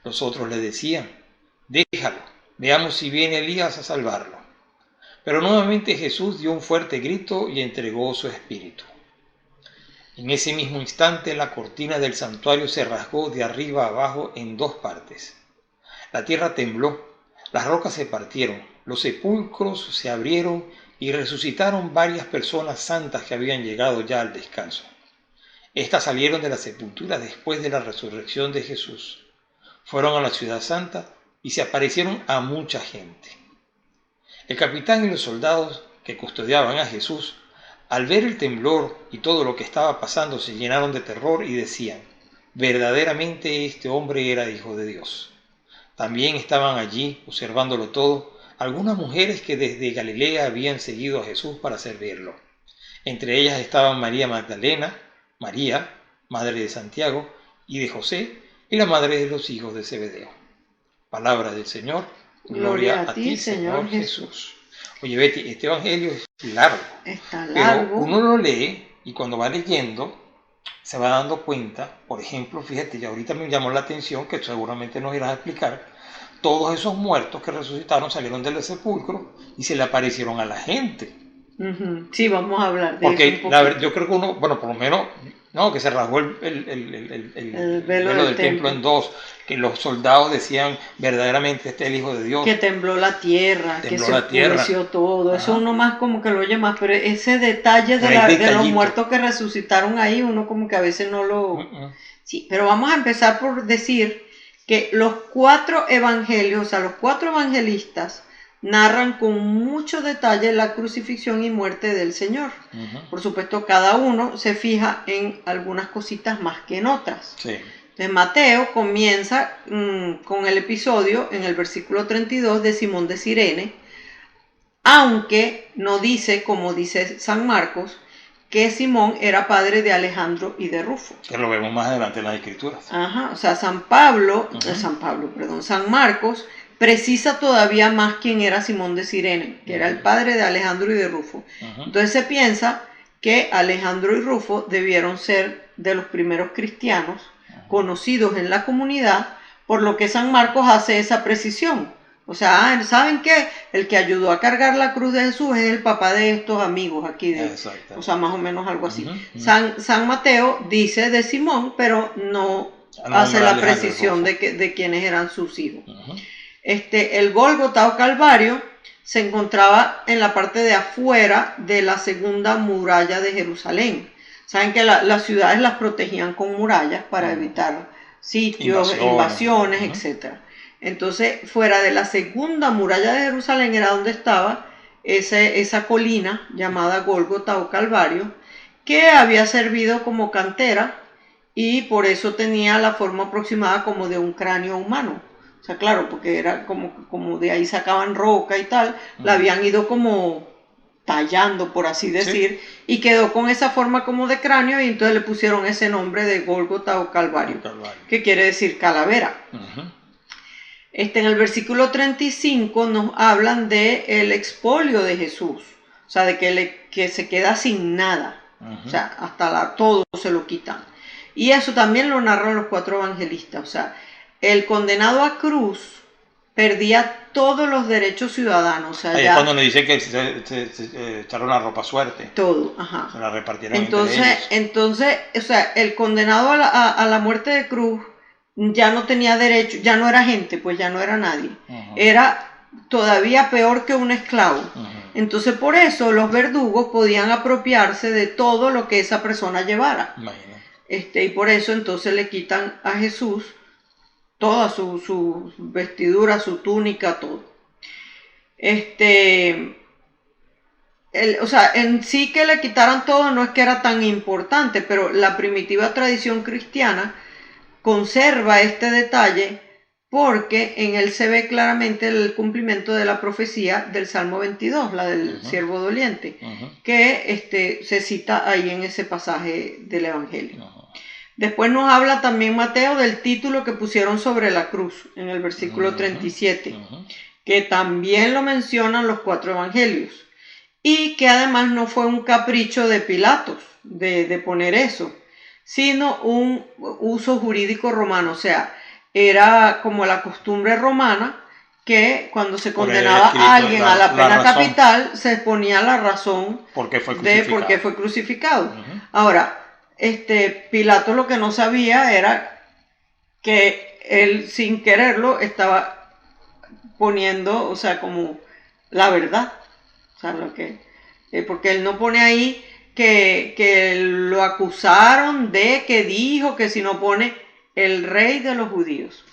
Los otros le decían, déjalo, veamos si viene Elías a salvarlo. Pero nuevamente Jesús dio un fuerte grito y entregó su espíritu. En ese mismo instante la cortina del santuario se rasgó de arriba a abajo en dos partes. La tierra tembló, las rocas se partieron, los sepulcros se abrieron y resucitaron varias personas santas que habían llegado ya al descanso. Estas salieron de la sepultura después de la resurrección de Jesús. Fueron a la ciudad santa y se aparecieron a mucha gente. El capitán y los soldados que custodiaban a Jesús, al ver el temblor y todo lo que estaba pasando, se llenaron de terror y decían, verdaderamente este hombre era hijo de Dios. También estaban allí, observándolo todo, algunas mujeres que desde Galilea habían seguido a Jesús para servirlo. Entre ellas estaban María Magdalena, María, madre de Santiago y de José, y la madre de los hijos de Zebedeo. Palabra del Señor. Gloria a ti, Señor Jesús. Oye, Betty, este evangelio es largo. Está largo. Pero uno lo lee y cuando va leyendo se va dando cuenta, por ejemplo, fíjate, ya ahorita me llamó la atención, que seguramente nos irás a explicar, todos esos muertos que resucitaron salieron del sepulcro y se le aparecieron a la gente. Sí, vamos a hablar de porque eso un poco. yo creo que uno, bueno, por lo menos, no, que se rasgó el velo del templo en dos, que los soldados decían, verdaderamente este es el Hijo de Dios. Que tembló la tierra, que se oscureció todo. Ajá. Eso uno más como que lo oye más, pero ese detalle de los muertos que resucitaron ahí, uno como que a veces no lo... Sí, pero vamos a empezar por decir que los 4 evangelios, o sea, los 4 evangelistas, narran con mucho detalle la crucifixión y muerte del Señor. Por supuesto, cada uno se fija en algunas cositas más que en otras. Sí. Entonces, Mateo comienza con el episodio en el versículo 32 de Simón de Cirene, aunque no dice, como dice San Marcos, que Simón era padre de Alejandro y de Rufo. Que lo vemos más adelante en las Escrituras. Ajá, o sea, San Marcos precisa todavía más quién era Simón de Cirene, que era el padre de Alejandro y de Rufo. Entonces se piensa que Alejandro y Rufo debieron ser de los primeros cristianos conocidos en la comunidad, por lo que San Marcos hace esa precisión. O sea, ¿saben qué? El que ayudó a cargar la cruz de Jesús es el papá de estos amigos aquí. O sea, más o menos algo así. San Mateo dice de Simón, pero no hace la precisión de quiénes eran sus hijos. El Gólgota o Calvario se encontraba en la parte de afuera de la segunda muralla de Jerusalén. Saben que las ciudades las protegían con murallas para evitar sitios, invasiones, etc. Entonces, fuera de la segunda muralla de Jerusalén era donde estaba esa colina llamada Gólgota o Calvario, que había servido como cantera y por eso tenía la forma aproximada como de un cráneo humano. O sea, claro, porque era como de ahí sacaban roca y tal, la habían ido como tallando, por así decir, y quedó con esa forma como de cráneo y entonces le pusieron ese nombre de Gólgota o Calvario, que quiere decir calavera. En el versículo 35 nos hablan del expolio de Jesús, o sea, de que se queda sin nada, o sea, hasta todo se lo quitan. Y eso también lo narran los 4 evangelistas, o sea, el condenado a cruz perdía todos los derechos ciudadanos. O sea, ahí es cuando nos dicen que se echaron la ropa suerte. Todo, ajá. Se la repartieron entre ellos. Entonces, o sea, el condenado a la muerte de cruz ya no tenía derecho, ya no era gente, pues ya no era nadie. Era todavía peor que un esclavo. Entonces, por eso los verdugos podían apropiarse de todo lo que esa persona llevara. Y por eso entonces le quitan a Jesús toda su vestidura, su túnica, todo. O sea, en sí que le quitaran todo no es que era tan importante, pero la primitiva tradición cristiana conserva este detalle porque en él se ve claramente el cumplimiento de la profecía del Salmo 22, la del siervo doliente, que se cita ahí en ese pasaje del Evangelio. Después nos habla también Mateo del título que pusieron sobre la cruz, en el versículo 37, que también lo mencionan los 4 evangelios, y que además no fue un capricho de Pilatos de poner eso, sino un uso jurídico romano, o sea, era como la costumbre romana, que cuando se condenaba a alguien a la pena capital, se exponía la razón de por qué fue crucificado. Ahora, Pilato lo que no sabía era que él, sin quererlo, estaba poniendo, o sea, como la verdad. O sea, porque él no pone ahí que lo acusaron de que dijo, que si no pone el rey de los judíos.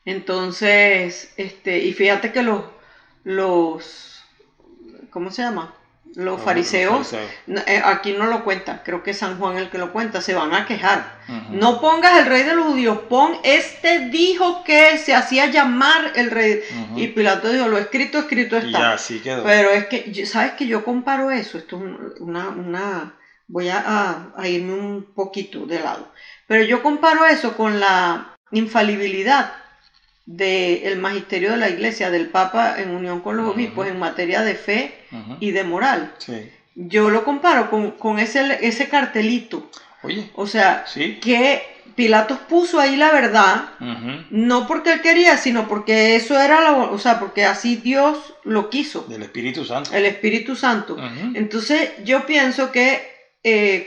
Entonces, y fíjate que los ¿cómo se llama? Los fariseos, aquí no lo cuenta, creo que es San Juan el que lo cuenta, se van a quejar. No pongas el rey de los judíos, pon dijo que se hacía llamar el rey. Y Pilato dijo, lo escrito está. Y así quedó. Pero es que, ¿sabes que yo comparo eso? Esto es voy a irme un poquito de lado. Pero yo comparo eso con la infalibilidad del magisterio de la iglesia, del Papa en unión con los obispos en materia de fe y de moral. Sí. Yo lo comparo con ese cartelito. Oye, o sea, sí, que Pilatos puso ahí la verdad, no porque él quería, sino porque eso era porque así Dios lo quiso. del Espíritu Santo. El Espíritu Santo. Entonces yo pienso que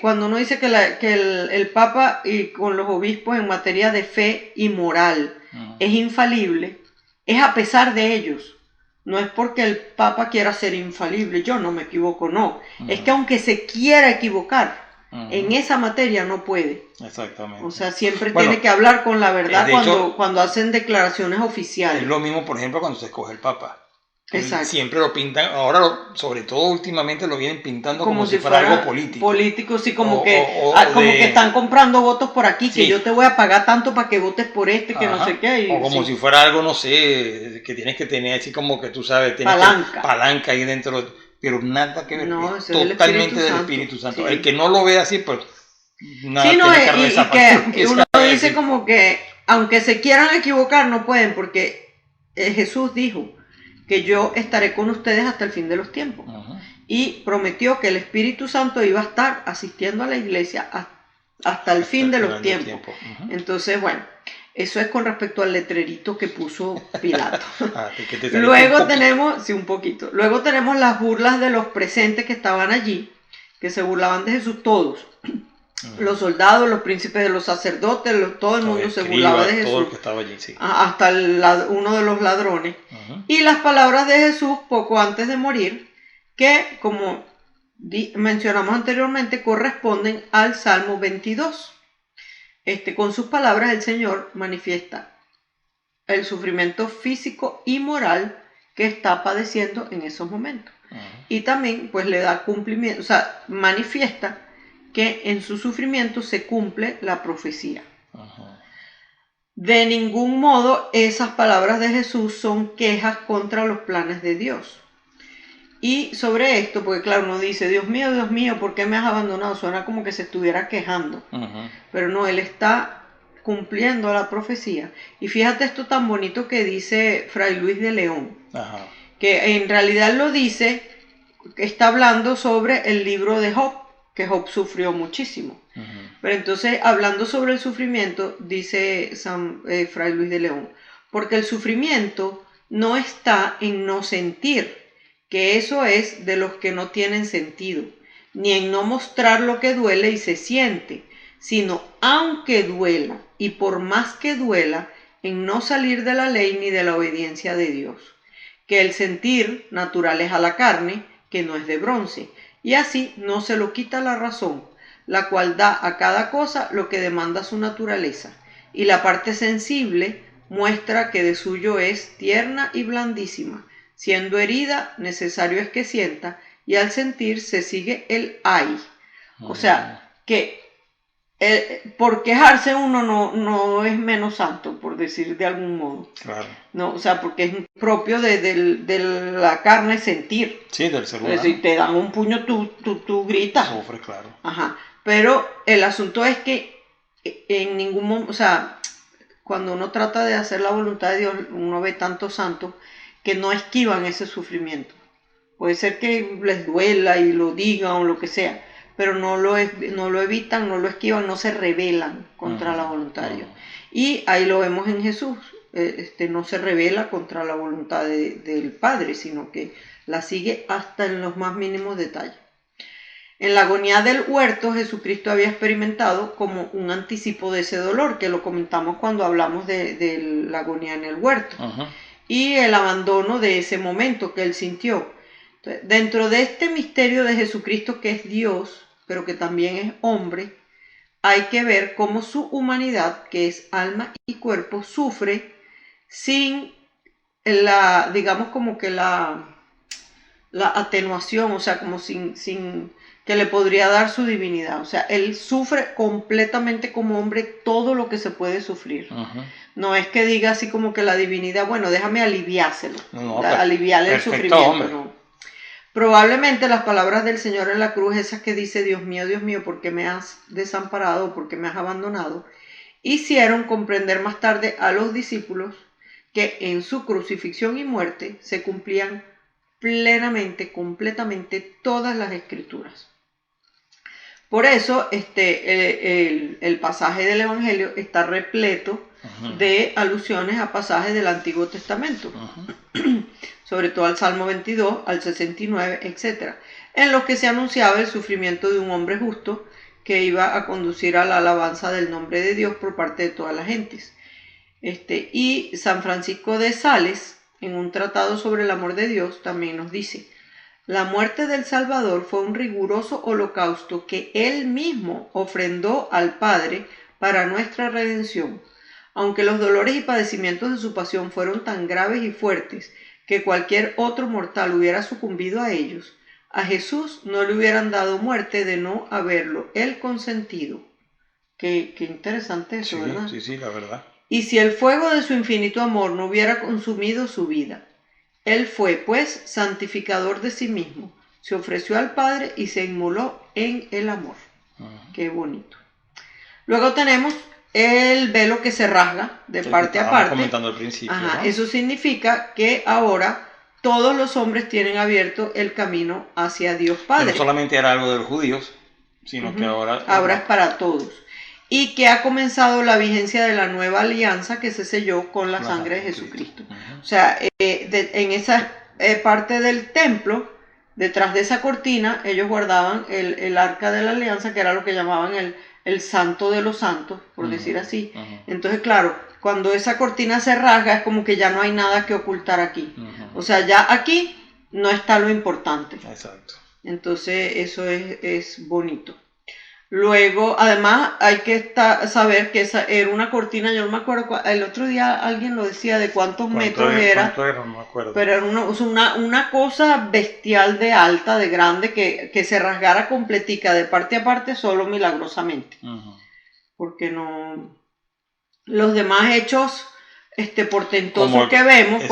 cuando uno dice que el Papa y con los obispos en materia de fe y moral es infalible, es a pesar de ellos. No es porque el Papa quiera ser infalible, yo no me equivoco, no. Es que aunque se quiera equivocar, en esa materia no puede. Exactamente. O sea, siempre tiene que hablar con la verdad cuando hacen declaraciones oficiales. Es lo mismo, por ejemplo, cuando se escoge el Papa. Exacto. Siempre lo pintan, ahora sobre todo últimamente lo vienen pintando como si fuera algo político. Político, sí, como que están comprando votos por aquí, sí, que yo te voy a pagar tanto para que votes por que no sé qué. O como si fuera algo, no sé, que tienes que tener así como que tú sabes, tienes palanca ahí dentro, pero nada que ver, no, es totalmente del Espíritu Santo. Sí. El que no lo ve así, pues nada sí, no, tiene esa que uno dice como que aunque se quieran equivocar no pueden, porque Jesús dijo que yo estaré con ustedes hasta el fin de los tiempos. Y prometió que el Espíritu Santo iba a estar asistiendo a la iglesia hasta el fin de los tiempos. Entonces, bueno, eso es con respecto al letrerito que puso Pilato. Luego tenemos, sí, un poquito. Luego tenemos las burlas de los presentes que estaban allí, que se burlaban de Jesús, todos. Los soldados, los príncipes de los sacerdotes, todo el mundo se burlaba de Jesús. Todo el que estaba allí, sí. Hasta uno de los ladrones. Y las palabras de Jesús poco antes de morir, que como mencionamos anteriormente, corresponden al Salmo 22. Con sus palabras el Señor manifiesta el sufrimiento físico y moral que está padeciendo en esos momentos. Y también pues le da cumplimiento, o sea, manifiesta que en su sufrimiento se cumple la profecía. De ningún modo esas palabras de Jesús son quejas contra los planes de Dios. Y sobre esto, porque claro, uno dice, Dios mío, ¿por qué me has abandonado? Suena como que se estuviera quejando. Pero no, Él está cumpliendo la profecía. Y fíjate esto tan bonito que dice Fray Luis de León, que en realidad lo dice, está hablando sobre el libro de Job, que Job sufrió muchísimo. Pero entonces, hablando sobre el sufrimiento, dice Fray Luis de León, porque el sufrimiento no está en no sentir, que eso es de los que no tienen sentido, ni en no mostrar lo que duele y se siente, sino aunque duela, y por más que duela, en no salir de la ley ni de la obediencia de Dios, que el sentir natural es a la carne, que no es de bronce, y así no se lo quita la razón, la cual da a cada cosa lo que demanda su naturaleza, y la parte sensible muestra que de suyo es tierna y blandísima, siendo herida, necesario es que sienta, y al sentir se sigue el ay. O sea, que por quejarse uno no es menos santo, por decir de algún modo. Claro. No, o sea, porque es propio de la carne sentir. Sí, del ser humano. Si te dan un puño, tú gritas. Sufres, claro. Pero el asunto es que en ningún momento, o sea, cuando uno trata de hacer la voluntad de Dios, uno ve tantos santos que no esquivan ese sufrimiento. Puede ser que les duela y lo digan o lo que sea, pero no lo evitan, no lo esquivan, no se rebelan contra la voluntad de Dios. Y ahí lo vemos en Jesús, no se rebela contra la voluntad del Padre, sino que la sigue hasta en los más mínimos detalles. En la agonía del huerto, Jesucristo había experimentado como un anticipo de ese dolor, que lo comentamos cuando hablamos de la agonía en el huerto, y el abandono de ese momento que él sintió. Entonces, dentro de este misterio de Jesucristo, que es Dios, pero que también es hombre, hay que ver cómo su humanidad, que es alma y cuerpo, sufre sin digamos como que la atenuación, o sea, como sin que le podría dar su divinidad. O sea, él sufre completamente como hombre todo lo que se puede sufrir. No es que diga así como que la divinidad, bueno, déjame aliviárselo, aliviarle el sufrimiento. No. Probablemente las palabras del Señor en la cruz, esas que dice, Dios mío, ¿por qué me has desamparado? ¿Por qué me has abandonado? Hicieron comprender más tarde a los discípulos que en su crucifixión y muerte se cumplían plenamente, completamente todas las escrituras. Por eso el pasaje del Evangelio está repleto de alusiones a pasajes del Antiguo Testamento, sobre todo al Salmo 22, al 69, etc., en los que se anunciaba el sufrimiento de un hombre justo que iba a conducir a la alabanza del nombre de Dios por parte de todas las gentes. Y San Francisco de Sales, en un tratado sobre el amor de Dios, también nos dice: la muerte del Salvador fue un riguroso holocausto que Él mismo ofrendó al Padre para nuestra redención. Aunque los dolores y padecimientos de su pasión fueron tan graves y fuertes que cualquier otro mortal hubiera sucumbido a ellos, a Jesús no le hubieran dado muerte de no haberlo Él consentido. Qué interesante eso, sí, ¿verdad? Sí, la verdad. Y si el fuego de su infinito amor no hubiera consumido su vida, Él fue, pues, santificador de sí mismo, se ofreció al Padre y se inmoló en el amor. Qué bonito. Luego tenemos el velo que se rasga de parte a parte. Comentando al principio, ¿no? Eso significa que ahora todos los hombres tienen abierto el camino hacia Dios Padre. Que no solamente era algo de los judíos, sino que ahora es para todos. Y que ha comenzado la vigencia de la nueva alianza que se selló con la sangre de Jesucristo. O sea, en esa parte del templo, detrás de esa cortina, ellos guardaban el arca de la alianza, que era lo que llamaban el santo de los santos, por decir así. Entonces, claro, cuando esa cortina se rasga, es como que ya no hay nada que ocultar aquí. O sea, ya aquí no está lo importante. Exacto. Entonces, eso es bonito. Luego, además, hay que saber que esa era una cortina, yo no me acuerdo, el otro día alguien lo decía de cuántos metros era. ¿Cuánto era? No me acuerdo. Pero era una cosa bestial de alta, de grande, que se rasgara completica de parte a parte solo milagrosamente. Porque no... Los demás hechos portentosos que vemos,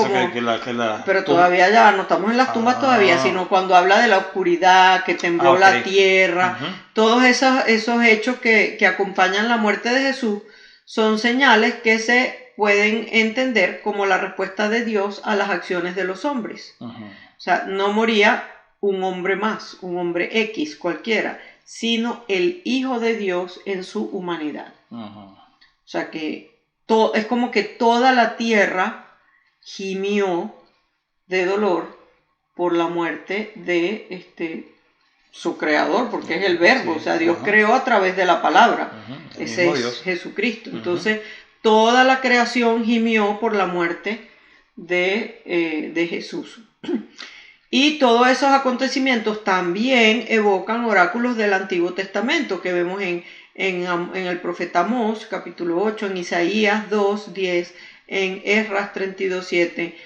pero todavía ya no estamos en las tumbas todavía, sino cuando habla de la oscuridad, que tembló la tierra, todos esos hechos que acompañan la muerte de Jesús son señales que se pueden entender como la respuesta de Dios a las acciones de los hombres. O sea, no moría un hombre más, un hombre X cualquiera, sino el Hijo de Dios en su humanidad. O sea que es como que toda la tierra gimió de dolor por la muerte de su creador, porque es el verbo, o sea, Dios creó a través de la palabra, ese es Dios. Jesucristo. Entonces, toda la creación gimió por la muerte de Jesús. Y todos esos acontecimientos también evocan oráculos del Antiguo Testamento que vemos en el profeta Amós, capítulo 8, en Isaías 2, 10, en Esdras 32, 7.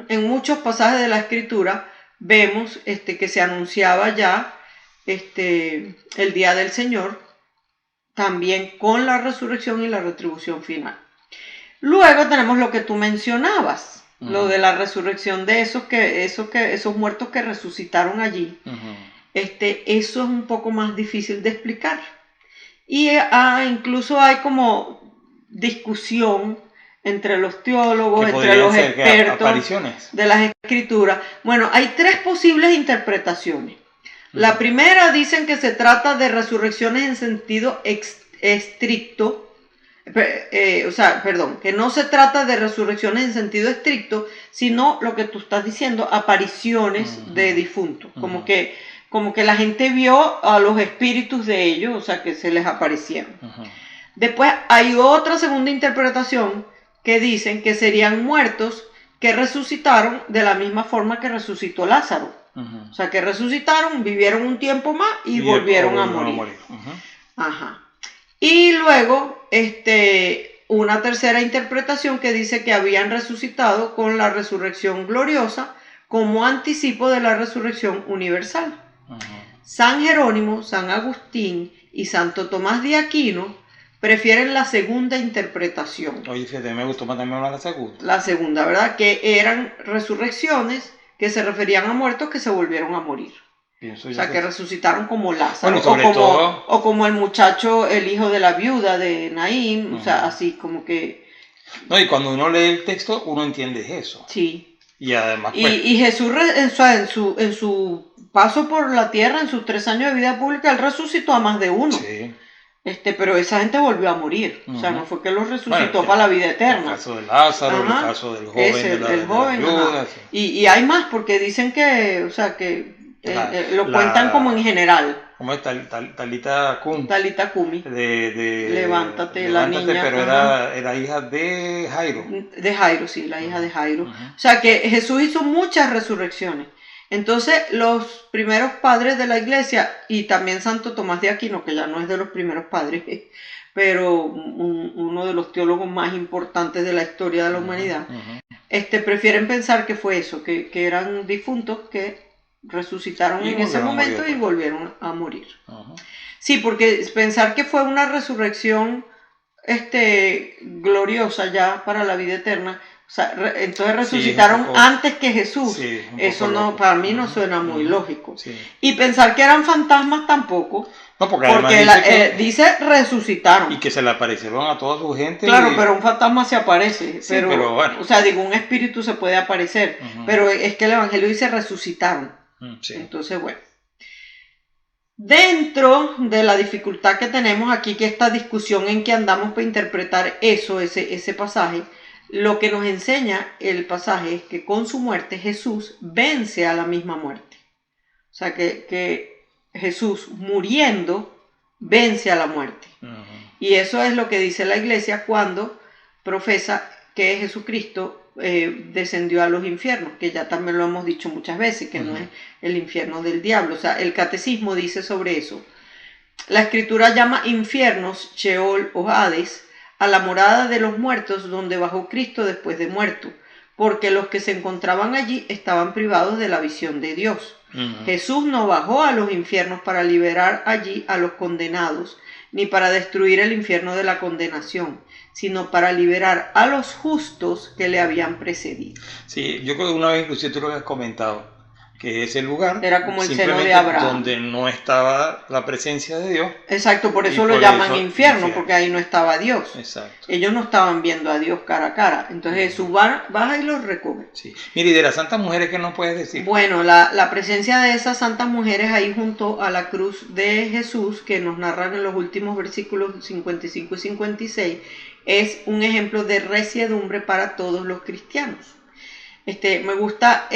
En muchos pasajes de la Escritura vemos que se anunciaba ya el día del Señor, también con la resurrección y la retribución final. Luego tenemos lo que tú mencionabas, lo de la resurrección de esos muertos que resucitaron allí. Eso es un poco más difícil de explicar. Y incluso hay como discusión entre los teólogos, Que entre los podrían ser expertos apariciones. de las escrituras. Bueno, hay 3 posibles interpretaciones. La primera dicen que se trata de resurrecciones en sentido estricto, que no se trata de resurrecciones en sentido estricto, sino lo que tú estás diciendo, apariciones de difuntos, como que la gente vio a los espíritus de ellos, o sea, que se les aparecieron. Después hay otra segunda interpretación que dicen que serían muertos que resucitaron de la misma forma que resucitó Lázaro. O sea, que resucitaron, vivieron un tiempo más y volvieron a morir. Ajá. Y luego, una tercera interpretación que dice que habían resucitado con la resurrección gloriosa como anticipo de la resurrección universal. San Jerónimo, San Agustín y Santo Tomás de Aquino prefieren la segunda interpretación. Oye, fíjate, me gustó más también la segunda. La segunda, ¿verdad? Que eran resurrecciones que se referían a muertos que se volvieron a morir. Pienso O sea, yo que resucitaron como Lázaro. Bueno, o como el muchacho, el hijo de la viuda de Naín. O sea, así como que... No, y cuando uno lee el texto, uno entiende eso. Sí. Y además, pues, Y Jesús, en su paso por la tierra, en sus 3 años de vida pública, él resucitó a más de uno. sí. Pero esa gente volvió a morir. O sea, no fue que los resucitó para la vida eterna. El caso de Lázaro, Ajá. el caso del joven el joven, de la viuda, ajá. sí. Y hay más, porque dicen que, o sea, que lo cuentan como en general. ¿Cómo es? Talita Kun. Talita Kumi. Levántate, la niña. Pero era hija de Jairo. De Jairo, sí, la hija de Jairo. O sea, que Jesús hizo muchas resurrecciones. Entonces, los primeros padres de la iglesia, y también Santo Tomás de Aquino, que ya no es de los primeros padres, pero uno de los teólogos más importantes de la historia de la humanidad, prefieren pensar que fue eso, que eran difuntos que resucitaron en ese momento y volvieron a morir. Sí, porque pensar que fue una resurrección gloriosa ya para la vida eterna, o sea, entonces resucitaron antes que Jesús. Sí, eso no, loco. para mí no suena muy lógico. Sí. Y pensar que eran fantasmas tampoco, No, porque dice resucitaron. y que se le aparecieron a toda su gente. Claro, pero un fantasma se aparece. Sí, pero bueno. O sea, digo, un espíritu se puede aparecer, pero es que el Evangelio dice resucitaron. Sí. Entonces, bueno. Dentro de la dificultad que tenemos aquí, que esta discusión en que andamos para interpretar ese pasaje, lo que nos enseña el pasaje es que con su muerte Jesús vence a la misma muerte. O sea, que Jesús muriendo vence a la muerte. Y eso es lo que dice la iglesia cuando profesa que Jesucristo descendió a los infiernos, que ya también lo hemos dicho muchas veces, que no es el infierno del diablo. O sea, el catecismo dice sobre eso. La escritura llama infiernos, Sheol o Hades, a la morada de los muertos donde bajó Cristo después de muerto, porque los que se encontraban allí estaban privados de la visión de Dios. Jesús no bajó a los infiernos para liberar allí a los condenados, ni para destruir el infierno de la condenación, sino para liberar a los justos que le habían precedido. Sí, yo creo que una vez inclusive tú lo habías comentado, que ese lugar era como el seno de simplemente Abraham, donde no estaba la presencia de Dios. Exacto, por eso Y lo por llaman eso, infierno, porque ahí no estaba Dios. Exacto. Ellos no estaban viendo a Dios cara a cara. Entonces Jesús baja y los recoge. Sí. Mira, y de las santas mujeres, ¿qué nos puedes decir? Bueno, la presencia de esas santas mujeres ahí junto a la cruz de Jesús, que nos narran en los últimos versículos 55 y 56, es un ejemplo de resiedumbre para todos los cristianos. Me gusta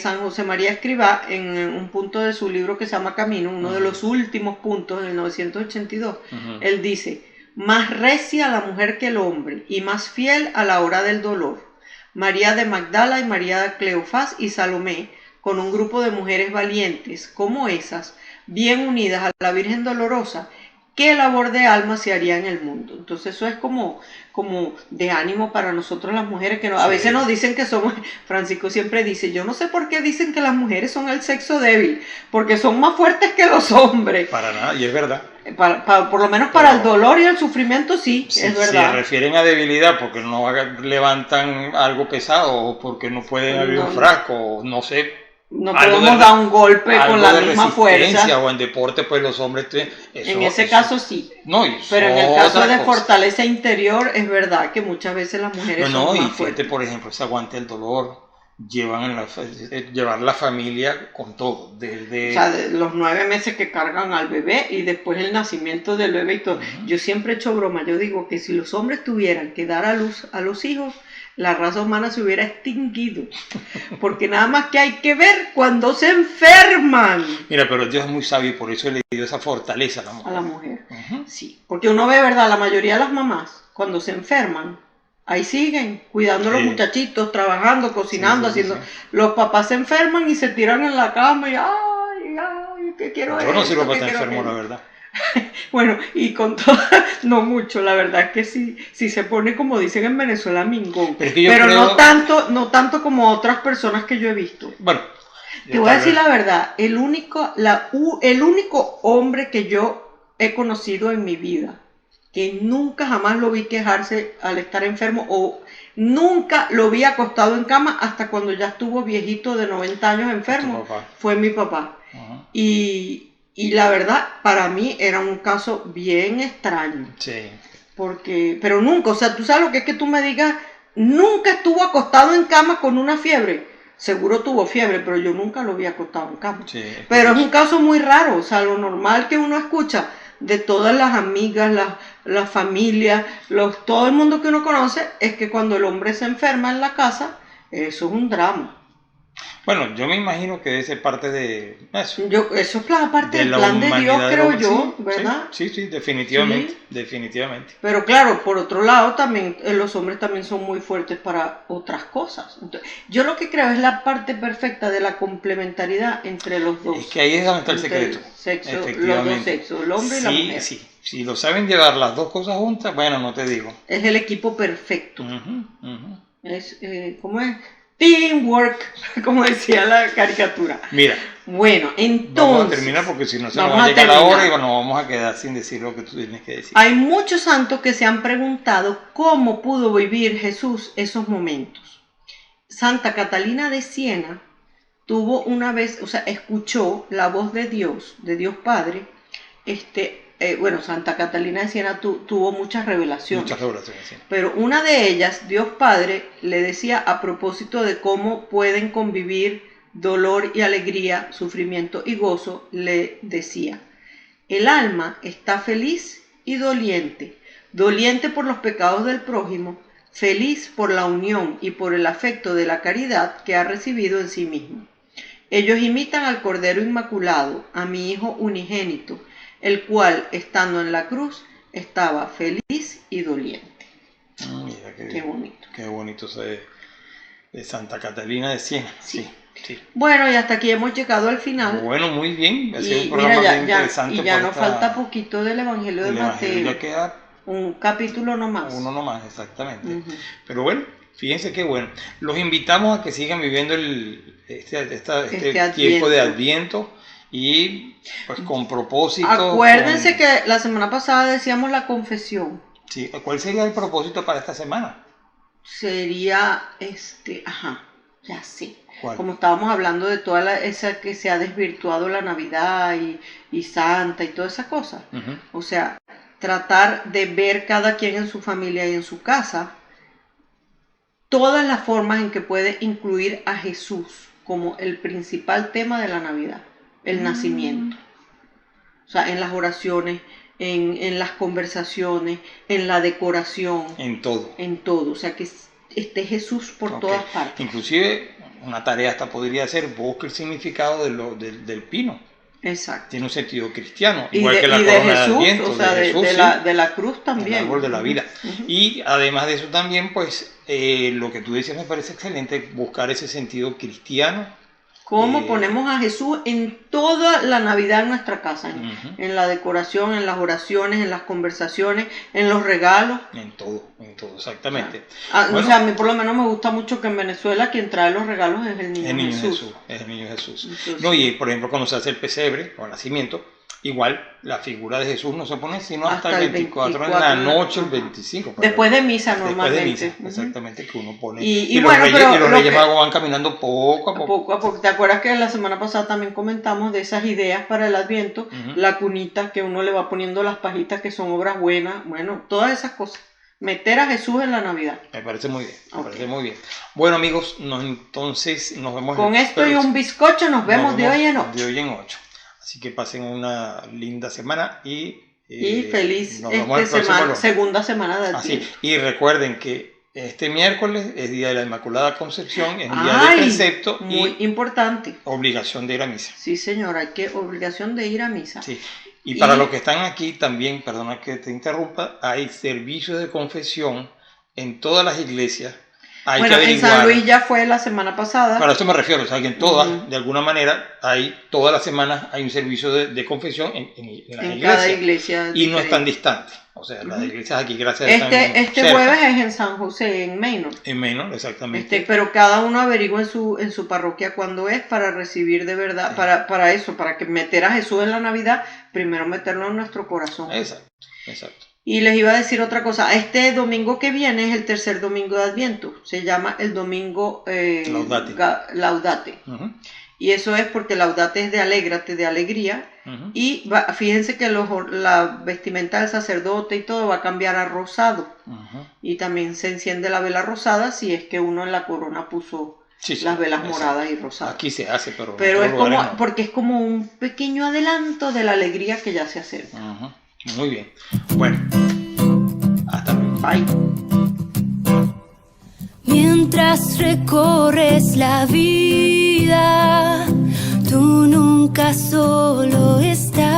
San José María Escrivá en un punto de su libro que se llama Camino, uno de los últimos puntos, en el 982, él dice: más recia la mujer que el hombre y más fiel a la hora del dolor. María de Magdala y María de Cleofás y Salomé, con un grupo de mujeres valientes como esas, bien unidas a la Virgen Dolorosa, ¿qué labor de alma se haría en el mundo? Entonces eso es como de ánimo para nosotros las mujeres, que a veces nos dicen que somos, Francisco siempre dice, yo no sé por qué dicen que las mujeres son el sexo débil, porque son más fuertes que los hombres. Para nada, y es verdad. Por lo menos para el dolor y el sufrimiento sí, es verdad. Se refieren a debilidad porque no levantan algo pesado, o porque no pueden abrir un frasco, o no sé. no algo podemos de- dar un golpe algo con la de misma resistencia, fuerza. o en deporte, pues los hombres En ese caso sí. no, y Pero en el caso otra de cosa. fortaleza interior, es verdad que muchas veces las mujeres No, son y más fíjate, fuertes. por ejemplo, ese aguante del dolor, llevar la familia con todo, desde... O sea, de los 9 meses que cargan al bebé y después el nacimiento del bebé y todo. Yo siempre he hecho broma, yo digo que si los hombres tuvieran que dar a luz a los hijos, la raza humana se hubiera extinguido. Porque nada más que hay que ver cuando se enferman Mira, pero Dios es muy sabio y por eso le dio esa fortaleza a la mujer. a la mujer. Ujú. Sí, porque uno ve, ¿verdad? La mayoría de las mamás, cuando se enferman, ahí siguen cuidando a los Sí. muchachitos, trabajando, cocinando, Sí, sí, haciendo... sí. Los papás se enferman y se tiran en la cama y ay, que quiero Yo no esto, sirvo para que estar quiero enfermo, la aquello". verdad. Bueno, y con todo, no mucho, la verdad es que sí se pone, como dicen en Venezuela, mingón. Pero es que yo Pero creo- no tanto como otras personas que yo he visto. Bueno, Te voy a decir la verdad, el único hombre que yo he conocido en mi vida, que nunca jamás lo vi quejarse al estar enfermo, o nunca lo vi acostado en cama hasta cuando ya estuvo viejito de 90 años enfermo, Tu papá. fue mi papá. Ujú. Y la verdad, para mí era un caso bien extraño. Sí. Pero nunca, o sea, tú sabes lo que es que tú me digas, nunca estuvo acostado en cama con una fiebre. Seguro tuvo fiebre, pero yo nunca lo vi acostado en cama. Sí. Pero es un caso muy raro, o sea, lo normal que uno escucha de todas las amigas, las familias, todo el mundo que uno conoce, es que cuando el hombre se enferma en la casa, eso es un drama. Bueno, yo me imagino que debe ser parte de eso. Eso es parte De del la plan de Dios, humanidad creo sí, yo, sí, ¿verdad? Sí, definitivamente, Sí. definitivamente. Pero claro, por otro lado, también los hombres también son muy fuertes para otras cosas. Entonces, yo lo que creo es la parte perfecta de la complementariedad entre los dos. Es que ahí es donde está el Entre secreto. los dos Efectivamente. sexos, el hombre y la mujer. Sí. Si lo saben llevar las dos cosas juntas, bueno, no te digo. Es el equipo perfecto. Ujú, ujú. Es, ¿cómo es? Teamwork, como decía la caricatura. Mira, Bueno, entonces... vamos a terminar porque si no se nos vamos va a a llegar la terminar. hora y bueno, vamos a quedar sin decir lo que tú tienes que decir. Hay muchos santos que se han preguntado cómo pudo vivir Jesús esos momentos. Santa Catalina de Siena tuvo una vez, o sea, escuchó la voz de Dios Padre. Santa Catalina de Siena tuvo muchas revelaciones. Muchas revelaciones, sí. Pero una de ellas, Dios Padre, le decía a propósito de cómo pueden convivir dolor y alegría, sufrimiento y gozo, le decía: el alma está feliz y doliente, doliente por los pecados del prójimo, feliz por la unión y por el afecto de la caridad que ha recibido en sí mismo. Ellos imitan al Cordero Inmaculado, a mi Hijo unigénito, el cual, estando en la cruz, estaba feliz y doliente. Mira Qué bonito. Qué bonito ese de Santa Catalina de Siena. Sí. Bueno, y hasta aquí hemos llegado al final. Bueno, muy bien. Ha sido un Y programa mira, bien interesante. y ya por nos esta- falta poquito del Evangelio de el Evangelio Mateo. ya queda Un capítulo nomás. uno nomás, exactamente. Ujú. Pero bueno, fíjense qué bueno. Los invitamos a que sigan viviendo este tiempo de Adviento y pues con propósito. Acuérdense que la semana pasada decíamos la confesión. Sí, ¿cuál sería el propósito para esta semana? Sería ya sé. ¿Cuál? Como estábamos hablando de toda esa que se ha desvirtuado la Navidad y Santa y toda esa cosa. Ujú. O sea, tratar de ver cada quien en su familia y en su casa todas las formas en que puede incluir a Jesús como el principal tema de la Navidad, el nacimiento. O sea, en las oraciones, en las conversaciones, en la decoración, En todo. en todo. O sea, que esté Jesús por Ok. todas partes. Inclusive una tarea hasta podría ser buscar el significado del pino. Exacto. Tiene un sentido cristiano, Y igual de, que la y de corona de Jesús, Adviento, o sea, de Jesús, sí, de la cruz también. el árbol de la vida. Ujú. Y además de eso también, pues, lo que tú decías me parece excelente, buscar ese sentido cristiano. ¿Cómo ponemos a Jesús en toda la Navidad en nuestra casa? Ujú. En la decoración, en las oraciones, en las conversaciones, en los regalos. En todo, exactamente. O sea, a mí por lo menos me gusta mucho que en Venezuela quien trae los regalos es el niño, El niño Jesús. Jesús, es el niño Jesús. Entonces, No, y por ejemplo, cuando se hace el pesebre o el nacimiento, Igual la figura de Jesús no se pone sino hasta Hasta el el 24 en 24, la noche, el ajá. 25. Después de misa Después de normalmente. misa, exactamente, que uno pone. Y los bueno, reyes, pero y los lo Reyes que- Magos van caminando poco a poco. Poco a poco. ¿Te acuerdas que la semana pasada también comentamos de esas ideas para el Adviento? Ujú. La cunita que uno le va poniendo las pajitas que son obras buenas. Bueno, todas esas cosas. Meter a Jesús en la Navidad. Me parece muy bien, me Ok. parece muy bien. Bueno, amigos, entonces nos vemos Con el esto y un próximo- bizcocho nos vemos de hoy en ocho. De hoy en 8. Así que pasen una linda semana y Feliz nos vemos el próximo lunes. segunda semana de Así, Adviento. y recuerden que este miércoles es Día de la Inmaculada Concepción, es Día Ay, de precepto muy y importante. obligación de ir a misa. Sí, señor, hay que obligación de ir a misa. Sí. Y para Y- los que están aquí también, perdona que te interrumpa, hay servicios de confesión en todas las iglesias. Hay Bueno, que en averiguar. San Luis ya fue la semana pasada. Para eso me refiero, o sea que en todas, Ujú. de alguna manera, todas las semanas hay un servicio de confesión en las En cada iglesias. iglesia. Y no diferente. están distantes. O sea, las Ujú. iglesias aquí, gracias a Dios, Este están cerca. jueves es en San José, en Maynard. En menos, exactamente. Pero cada uno averigua en su parroquia cuándo es para recibir de verdad, Sí. para eso, para que meter a Jesús en la Navidad, primero meterlo en nuestro corazón. Exacto, exacto. Y les iba a decir otra cosa, este domingo que viene es el tercer domingo de Adviento, se llama el domingo Laudate. Laudate. Ujú, Y eso es porque Laudate es de alégrate, de alegría. ujú. Y fíjense que la vestimenta del sacerdote y todo va a cambiar a rosado. Ujú. Y también se enciende la vela rosada si es que uno en la corona puso Sí, sí, las velas exacto. moradas y rosadas. Aquí se hace, pero en Pero otros es como, lugares no. porque es como un pequeño adelanto de la alegría que ya se acerca. Ujú. Muy bien. Bueno, hasta luego. Bye. Mientras recorres la vida, tú nunca solo estás.